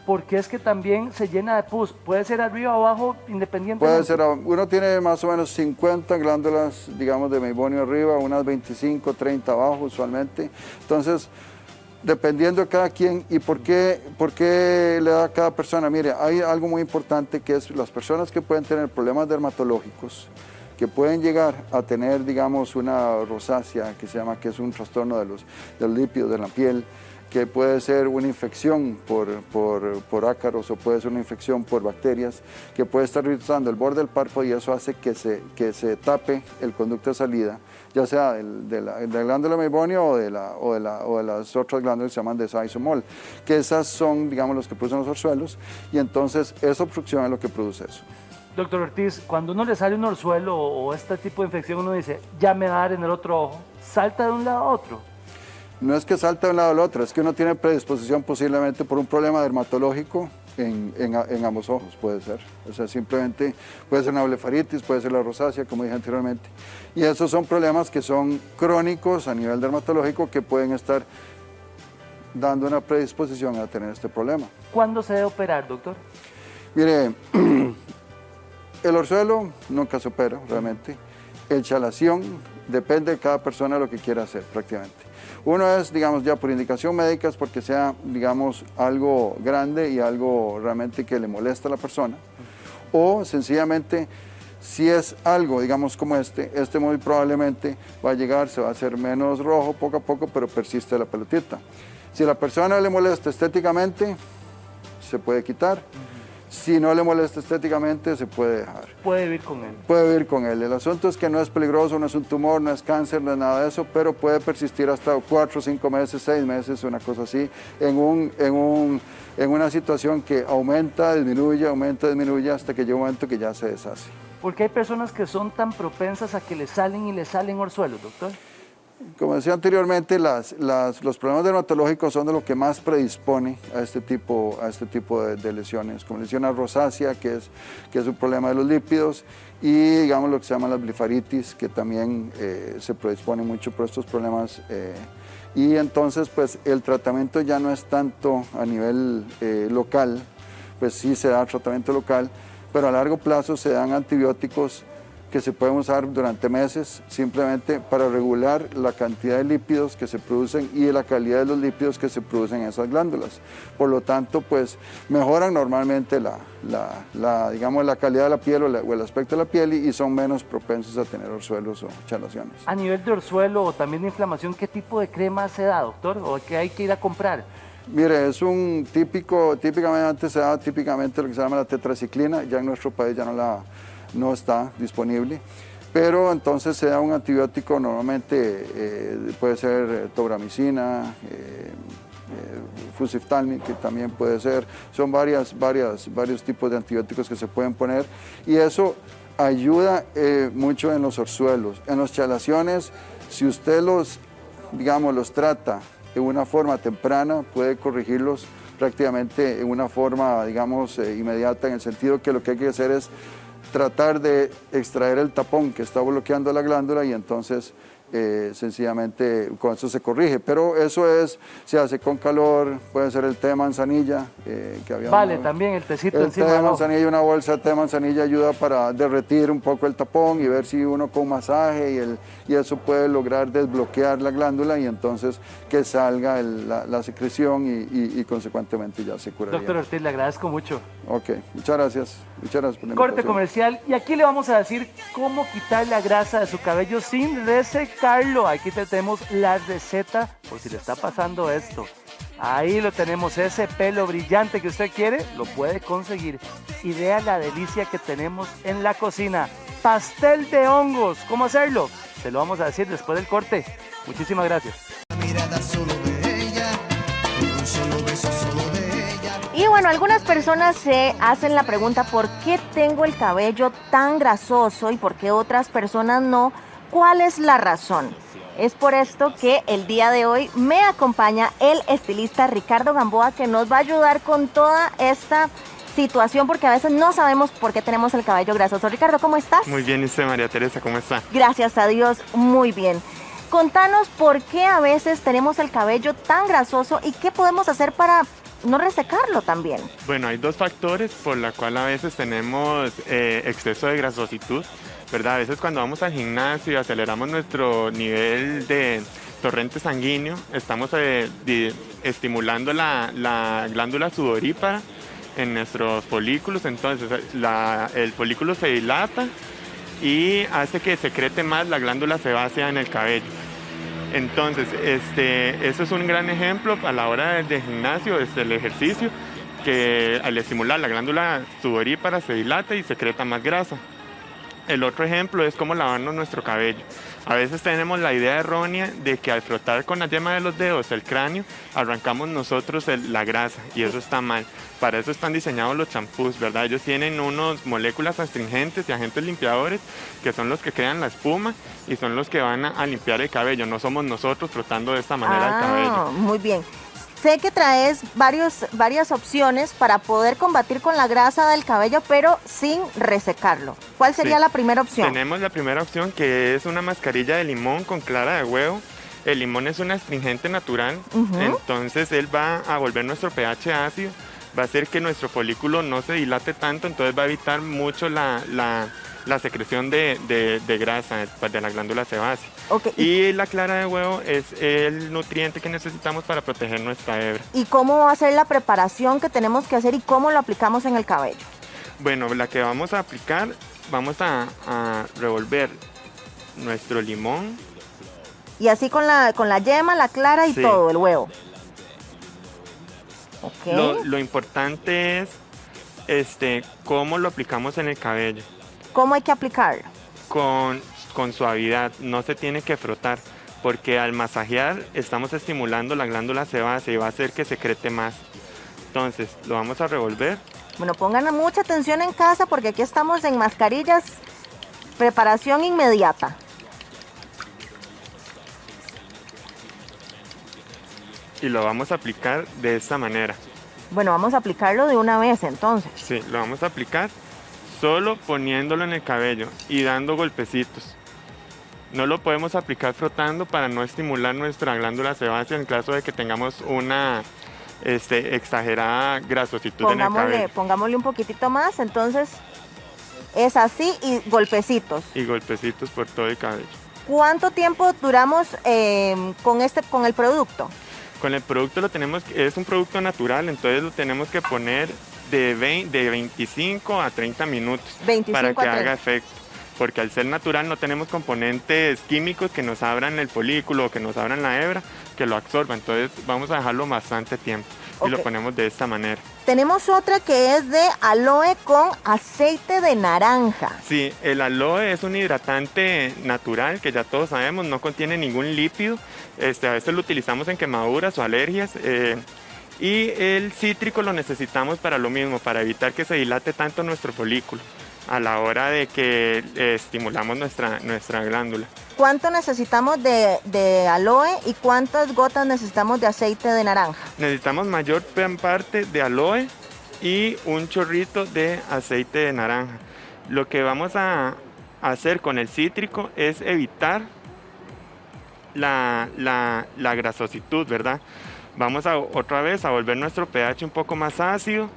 Porque es que también se llena de pus. ¿Puede ser arriba o abajo independientemente? Puede ser, uno tiene más o menos 50 glándulas, digamos, de meimbonio arriba, unas 25, 30 abajo usualmente. Entonces, dependiendo de cada quien y por qué le da a cada persona. Mire, hay algo muy importante, que es las personas que pueden tener problemas dermatológicos, que pueden llegar a tener, digamos, una rosácea, que es un trastorno de los lípidos de la piel, que puede ser una infección por ácaros, o puede ser una infección por bacterias, que puede estar irritando el borde del párpado, y eso hace que se tape el conducto de salida, ya sea de la glándula meimbonio o de las otras glándulas que se llaman desisomol, que esas son, digamos, los que producen los orzuelos, y entonces esa obstrucción es lo que produce eso. Doctor Ortiz, cuando uno le sale un orzuelo o este tipo de infección, uno dice, ya me va a dar en el otro ojo, ¿salta de un lado a otro? No es que salta de un lado al otro, es que uno tiene predisposición posiblemente por un problema dermatológico en ambos ojos, puede ser. O sea, simplemente puede ser una blefaritis, puede ser la rosácea, como dije anteriormente. Y esos son problemas que son crónicos a nivel dermatológico, que pueden estar dando una predisposición a tener este problema. ¿Cuándo se debe operar, doctor? Mire, el orzuelo nunca se opera realmente. El chalación depende de cada persona lo que quiera hacer prácticamente. Uno es, digamos, ya por indicación médica, es porque sea, digamos, algo grande y algo realmente que le molesta a la persona. O sencillamente, si es algo, digamos, como este muy probablemente va a llegar, se va a hacer menos rojo poco a poco, pero persiste la pelotita. Si a la persona le molesta estéticamente, se puede quitar. Si no le molesta estéticamente, se puede dejar. Puede vivir con él. Puede vivir con él. El asunto es que no es peligroso, no es un tumor, no es cáncer, no es nada de eso, pero puede persistir hasta 4, 5 meses, 6 meses, una cosa así, en una situación que aumenta, disminuye, hasta que llega un momento que ya se deshace. ¿Por qué hay personas que son tan propensas a que le salen orzuelos, doctor? Como decía anteriormente, los problemas dermatológicos son de lo que más predispone a este tipo de lesiones, como lesión rosácea, que es un problema de los lípidos, y digamos lo que se llama la blefaritis, que también se predispone mucho por estos problemas. Y entonces, pues el tratamiento ya no es tanto a nivel local, pues sí se da tratamiento local, pero a largo plazo se dan antibióticos que se pueden usar durante meses simplemente para regular la cantidad de lípidos que se producen y la calidad de los lípidos que se producen en esas glándulas. Por lo tanto, pues mejoran normalmente digamos, la calidad de la piel o el aspecto de la piel, y son menos propensos a tener orzuelos o chalaciones. A nivel de orzuelo o también de inflamación, ¿qué tipo de crema se da, doctor? ¿O qué hay que ir a comprar? Mire, es un típicamente antes se daba lo que se llama la tetraciclina, ya en nuestro país ya no está disponible, pero entonces se da un antibiótico, normalmente puede ser tobramicina, fusiftalin, que también puede ser, son varios tipos de antibióticos que se pueden poner, y eso ayuda mucho en los orzuelos. En los chalaciones, si usted los trata de una forma temprana, puede corregirlos prácticamente en una forma, digamos, inmediata, en el sentido que lo que hay que hacer es tratar de extraer el tapón que está bloqueando la glándula, y entonces sencillamente con eso se corrige. Pero eso se hace con calor, puede ser el té de manzanilla. También el tecito el encima. El té de manzanilla, una bolsa de té de manzanilla ayuda para derretir un poco el tapón y ver si uno con masaje y eso puede lograr desbloquear la glándula, y entonces que salga la secreción y consecuentemente ya se curaría. Doctor Ortiz, le agradezco mucho. Ok, muchas gracias por la invitación. Corte comercial, y aquí le vamos a decir cómo quitar la grasa de su cabello sin resecarlo. Aquí tenemos la receta por si le está pasando esto. Ahí lo tenemos, ese pelo brillante que usted quiere, lo puede conseguir. Y vea la delicia que tenemos en la cocina. pastel de hongos. ¿Cómo hacerlo? Se lo vamos a decir después del corte. Muchísimas gracias. Y bueno, algunas personas se hacen la pregunta ¿por qué tengo el cabello tan grasoso y por qué otras personas no? ¿Cuál es la razón? Es por esto que el día de hoy me acompaña el estilista Ricardo Gamboa, que nos va a ayudar con toda esta situación, porque a veces no sabemos por qué tenemos el cabello grasoso. Ricardo, ¿cómo estás? Muy bien, ¿y usted, María Teresa, cómo está? Gracias a Dios, muy bien. Contanos por qué a veces tenemos el cabello tan grasoso y qué podemos hacer para no resecarlo también. Bueno, hay dos factores por la cual a veces tenemos exceso de grasositud, ¿verdad? A veces cuando vamos al gimnasio y aceleramos nuestro nivel de torrente sanguíneo, estamos estimulando la glándula sudorípara en nuestros folículos, entonces el folículo se dilata y hace que secrete más la glándula sebácea en el cabello. Entonces, eso es un gran ejemplo a la hora del gimnasio, el ejercicio, que al estimular la glándula sudorípara se dilata y secreta más grasa. El otro ejemplo es cómo lavarnos nuestro cabello. A veces tenemos la idea errónea de que al frotar con la yema de los dedos el cráneo, arrancamos nosotros la grasa, y eso está mal. Para eso están diseñados los champús, ¿verdad? Ellos tienen unas moléculas astringentes y agentes limpiadores que son los que crean la espuma y son los que van a limpiar el cabello. No somos nosotros frotando de esta manera el cabello. Muy bien. Sé que traes varias opciones para poder combatir con la grasa del cabello, pero sin resecarlo. ¿Cuál sería la primera opción? Tenemos la primera opción, que es una mascarilla de limón con clara de huevo. El limón es un astringente natural, entonces él va a volver nuestro pH ácido, va a hacer que nuestro folículo no se dilate tanto, entonces va a evitar mucho la secreción de grasa de la glándula sebácea. Okay. Y la clara de huevo es el nutriente que necesitamos para proteger nuestra hebra. ¿Y cómo va a ser la preparación que tenemos que hacer y cómo lo aplicamos en el cabello? Bueno, la que vamos a aplicar, vamos a revolver nuestro limón. Y así con la yema, la clara y todo, el huevo. Okay. Lo importante es cómo lo aplicamos en el cabello. ¿Cómo hay que aplicarlo? Con suavidad, no se tiene que frotar, porque al masajear estamos estimulando la glándula sebácea y va a hacer que secrete más. Entonces, lo vamos a revolver. Bueno, pongan mucha atención en casa porque aquí estamos en mascarillas, preparación inmediata. Y lo vamos a aplicar de esta manera. Bueno, vamos a aplicarlo de una vez entonces. Sí, lo vamos a aplicar solo poniéndolo en el cabello y dando golpecitos. No lo podemos aplicar frotando para no estimular nuestra glándula sebácea en caso de que tengamos una exagerada grasositud en el cabello. Pongámosle un poquitito más, entonces es así y golpecitos. Y golpecitos por todo el cabello. ¿Cuánto tiempo duramos con el producto? Con el producto es un producto natural, entonces lo tenemos que poner de 25 a 30 minutos para que haga efecto. Porque al ser natural no tenemos componentes químicos que nos abran el folículo o que nos abran la hebra, que lo absorban. Entonces vamos a dejarlo bastante tiempo y lo ponemos de esta manera. Tenemos otra que es de aloe con aceite de naranja. Sí, el aloe es un hidratante natural que ya todos sabemos, no contiene ningún lípido. A veces lo utilizamos en quemaduras o alergias. Y el cítrico lo necesitamos para lo mismo, para evitar que se dilate tanto nuestro folículo a la hora de que estimulamos nuestra glándula. ¿Cuánto necesitamos de aloe y cuántas gotas necesitamos de aceite de naranja? Necesitamos mayor parte de aloe y un chorrito de aceite de naranja. Lo que vamos a hacer con el cítrico es evitar la grasositud, ¿verdad? Vamos otra vez a volver nuestro pH un poco más ácido.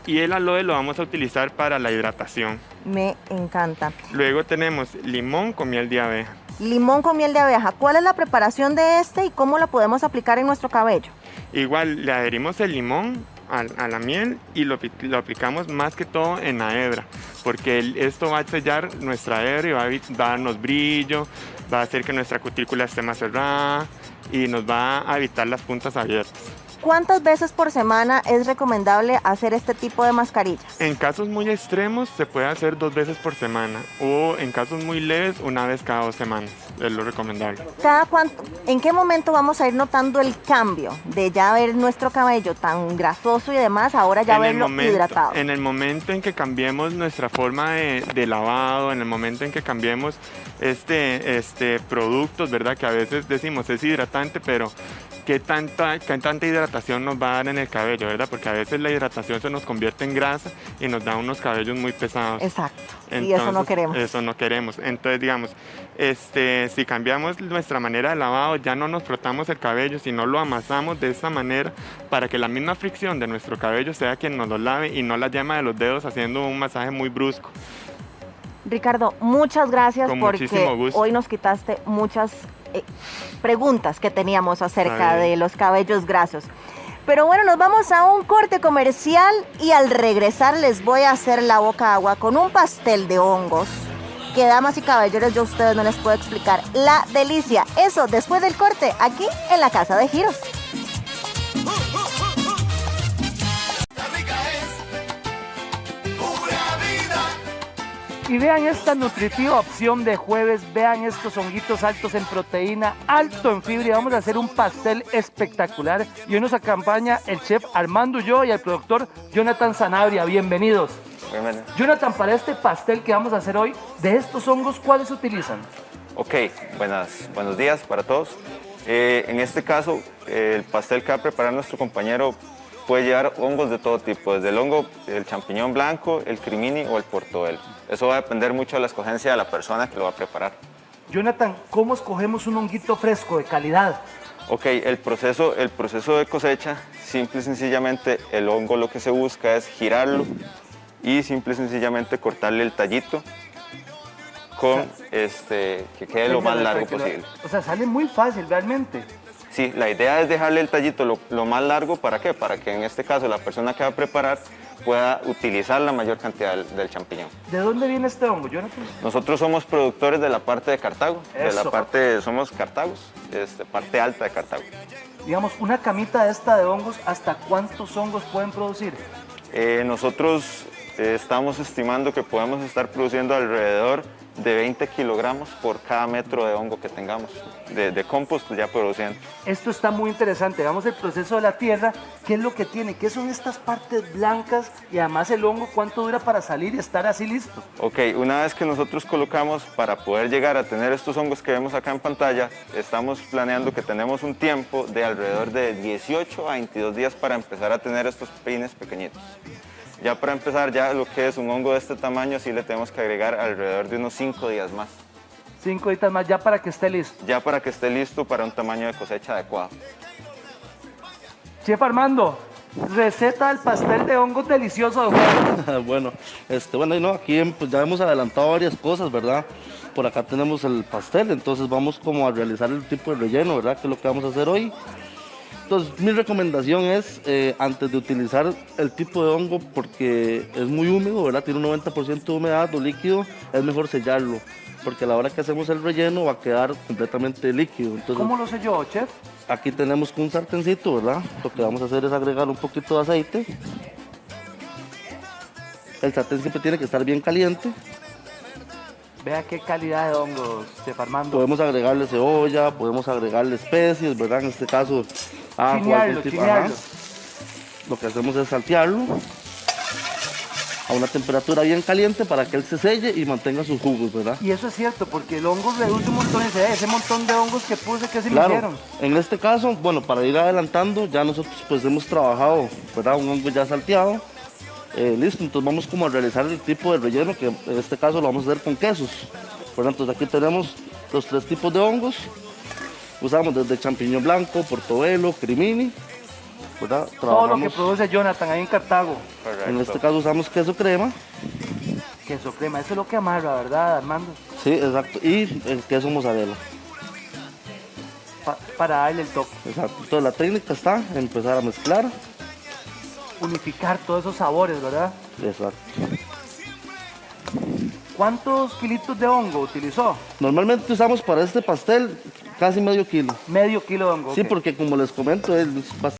Y el aloe lo vamos a utilizar para la hidratación. Me encanta. Luego tenemos limón con miel de abeja. Limón con miel de abeja. ¿Cuál es la preparación de y cómo lo podemos aplicar en nuestro cabello? Igual le adherimos el limón a la miel y lo aplicamos más que todo en la hebra, porque esto va a sellar nuestra hebra y va a darnos brillo, va a hacer que nuestra cutícula esté más cerrada y nos va a evitar las puntas abiertas. ¿Cuántas veces por semana es recomendable hacer este tipo de mascarillas? En casos muy extremos se puede hacer 2 veces por semana o en casos muy leves 1 vez cada 2 semanas, es lo recomendable. ¿En qué momento vamos a ir notando el cambio de ya ver nuestro cabello tan grasoso y demás, ahora ya verlo hidratado? En el momento en que cambiemos nuestra forma de lavado, en el momento en que cambiemos productos, ¿verdad? Que a veces decimos es hidratante, pero ¿qué tanta hidratación nos va a dar en el cabello, verdad? Porque a veces la hidratación se nos convierte en grasa y nos da unos cabellos muy pesados. Exacto. Entonces, y eso no queremos. Eso no queremos. Entonces, digamos, si cambiamos nuestra manera de lavado, ya no nos frotamos el cabello, sino lo amasamos de esta manera para que la misma fricción de nuestro cabello sea quien nos lo lave y no la yema de los dedos haciendo un masaje muy brusco. Ricardo, muchas gracias porque gusto. hoy nos quitaste muchas preguntas que teníamos acerca de los cabellos grasos. Pero bueno, nos vamos a un corte comercial y al regresar les voy a hacer la boca agua con un pastel de hongos que, damas y caballeros, yo a ustedes no les puedo explicar la delicia. Eso después del corte aquí en la Casa de Giros. Y vean esta nutritiva opción de jueves, vean estos honguitos altos en proteína, alto en fibra, y vamos a hacer un pastel espectacular. Y hoy nos acompaña el chef Armando Ulloa y el productor Jonathan Sanabria. Bienvenidos. Bienvenido. Jonathan, para este pastel que vamos a hacer hoy, de estos hongos, ¿cuáles utilizan? Ok, buenos días para todos. En este caso, el pastel que va a preparar nuestro compañero puede llevar hongos de todo tipo, desde el champiñón blanco, el crimini o el portobelo. Eso va a depender mucho de la escogencia de la persona que lo va a preparar. Jonathan, ¿cómo escogemos un honguito fresco de calidad? Ok, el proceso de cosecha, simple y sencillamente, el hongo lo que se busca es girarlo y simple y sencillamente cortarle el tallito con que quede lo más largo posible. O sea, sale muy fácil realmente. Sí, la idea es dejarle el tallito lo más largo, ¿para qué? Para que en este caso la persona que va a preparar pueda utilizar la mayor cantidad del champiñón. ¿De dónde viene este hongo, Jonathan? Nosotros somos productores de la parte de Cartago, somos Cartagos, parte alta de Cartago. Digamos, una camita de hongos, ¿hasta cuántos hongos pueden producir? Nosotros estamos estimando que podemos estar produciendo alrededor de 20 kilogramos por cada metro de hongo que tengamos, de compost ya produciendo. Esto está muy interesante, vamos el proceso de la tierra, ¿qué es lo que tiene? ¿Qué son estas partes blancas? Y además el hongo, ¿cuánto dura para salir y estar así listo? Ok, una vez que nosotros colocamos, para poder llegar a tener estos hongos que vemos acá en pantalla, estamos planeando que tenemos un tiempo de alrededor de 18 a 22 días para empezar a tener estos peines pequeñitos. Ya para empezar, ya lo que es un hongo de este tamaño, sí le tenemos que agregar alrededor de unos 5 días más. 5 días más, ya para que esté listo. Ya para que esté listo para un tamaño de cosecha adecuado. Chef Armando, receta del pastel de hongos delicioso de jueves. Bueno, aquí pues, ya hemos adelantado varias cosas, ¿verdad? Por acá tenemos el pastel, entonces vamos como a realizar el tipo de relleno, ¿verdad? Que es lo que vamos a hacer hoy. Entonces, mi recomendación es, antes de utilizar el tipo de hongo, porque es muy húmedo, ¿verdad? Tiene un 90% de humedad o líquido, es mejor sellarlo, porque a la hora que hacemos el relleno va a quedar completamente líquido. Entonces, ¿cómo lo selló, chef? Aquí tenemos un sartencito, ¿verdad? Lo que vamos a hacer es agregar un poquito de aceite. El sartén siempre tiene que estar bien caliente. Vea qué calidad de hongos, chef Armando. Podemos agregarle cebolla, podemos agregarle especies, ¿verdad? En este caso, chinearlo. Lo que hacemos es saltearlo a una temperatura bien caliente para que él se selle y mantenga sus jugos, ¿verdad? Y eso es cierto, porque el hongo reduce un montón ese montón de hongos que puse, que se me hicieron. En este caso, bueno, para ir adelantando, ya nosotros pues hemos trabajado, ¿verdad? Un hongo ya salteado. Listo, entonces vamos como a realizar el tipo de relleno, que en este caso lo vamos a hacer con quesos. Entonces aquí tenemos los 3 tipos de hongos. Usamos desde champiñón blanco, portobelo, crimini, ¿verdad? Todo lo que produce Jonathan ahí en Cartago. Correcto. En este caso usamos queso crema. Queso crema, eso es lo que amarra, ¿verdad, Armando? Sí, exacto. Y el queso mozzarella. Para darle el toque. Exacto. Entonces la técnica está en empezar a mezclar. Unificar todos esos sabores, ¿verdad? Exacto. ¿Cuántos kilitos de hongo utilizó? Normalmente usamos para este pastel casi medio kilo. Medio kilo de hongo. Sí, okay. Porque como les comento, es bastante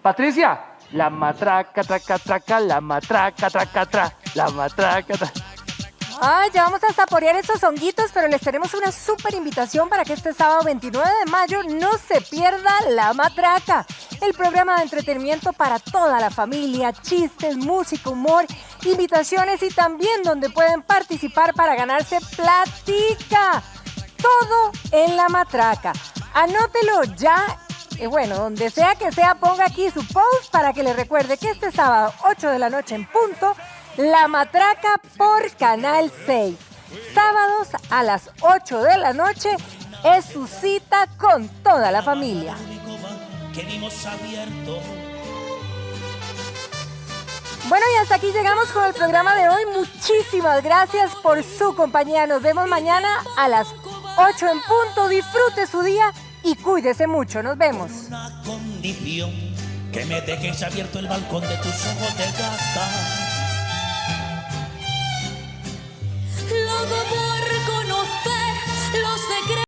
Patricia, la matraca, traca, traca, la matraca, traca, tra, la matraca, tra. Ay, ya vamos a saborear esos honguitos, pero les tenemos una súper invitación para que este sábado 29 de mayo no se pierda La Matraca, el programa de entretenimiento para toda la familia, chistes, música, humor, invitaciones y también donde pueden participar para ganarse platica. Todo en La Matraca. Anótelo ya. Bueno, donde sea que sea, ponga aquí su post para que le recuerde que este sábado, 8 de la noche en punto, La Matraca por Canal 6. Sábados a las 8 de la noche es su cita con toda la familia. Bueno, y hasta aquí llegamos con el programa de hoy. Muchísimas gracias por su compañía. Nos vemos mañana a las 8 en punto. Disfrute su día y cuídese mucho. Nos vemos. Una condición, que me dejes abierto el balcón de tus ojos de gata.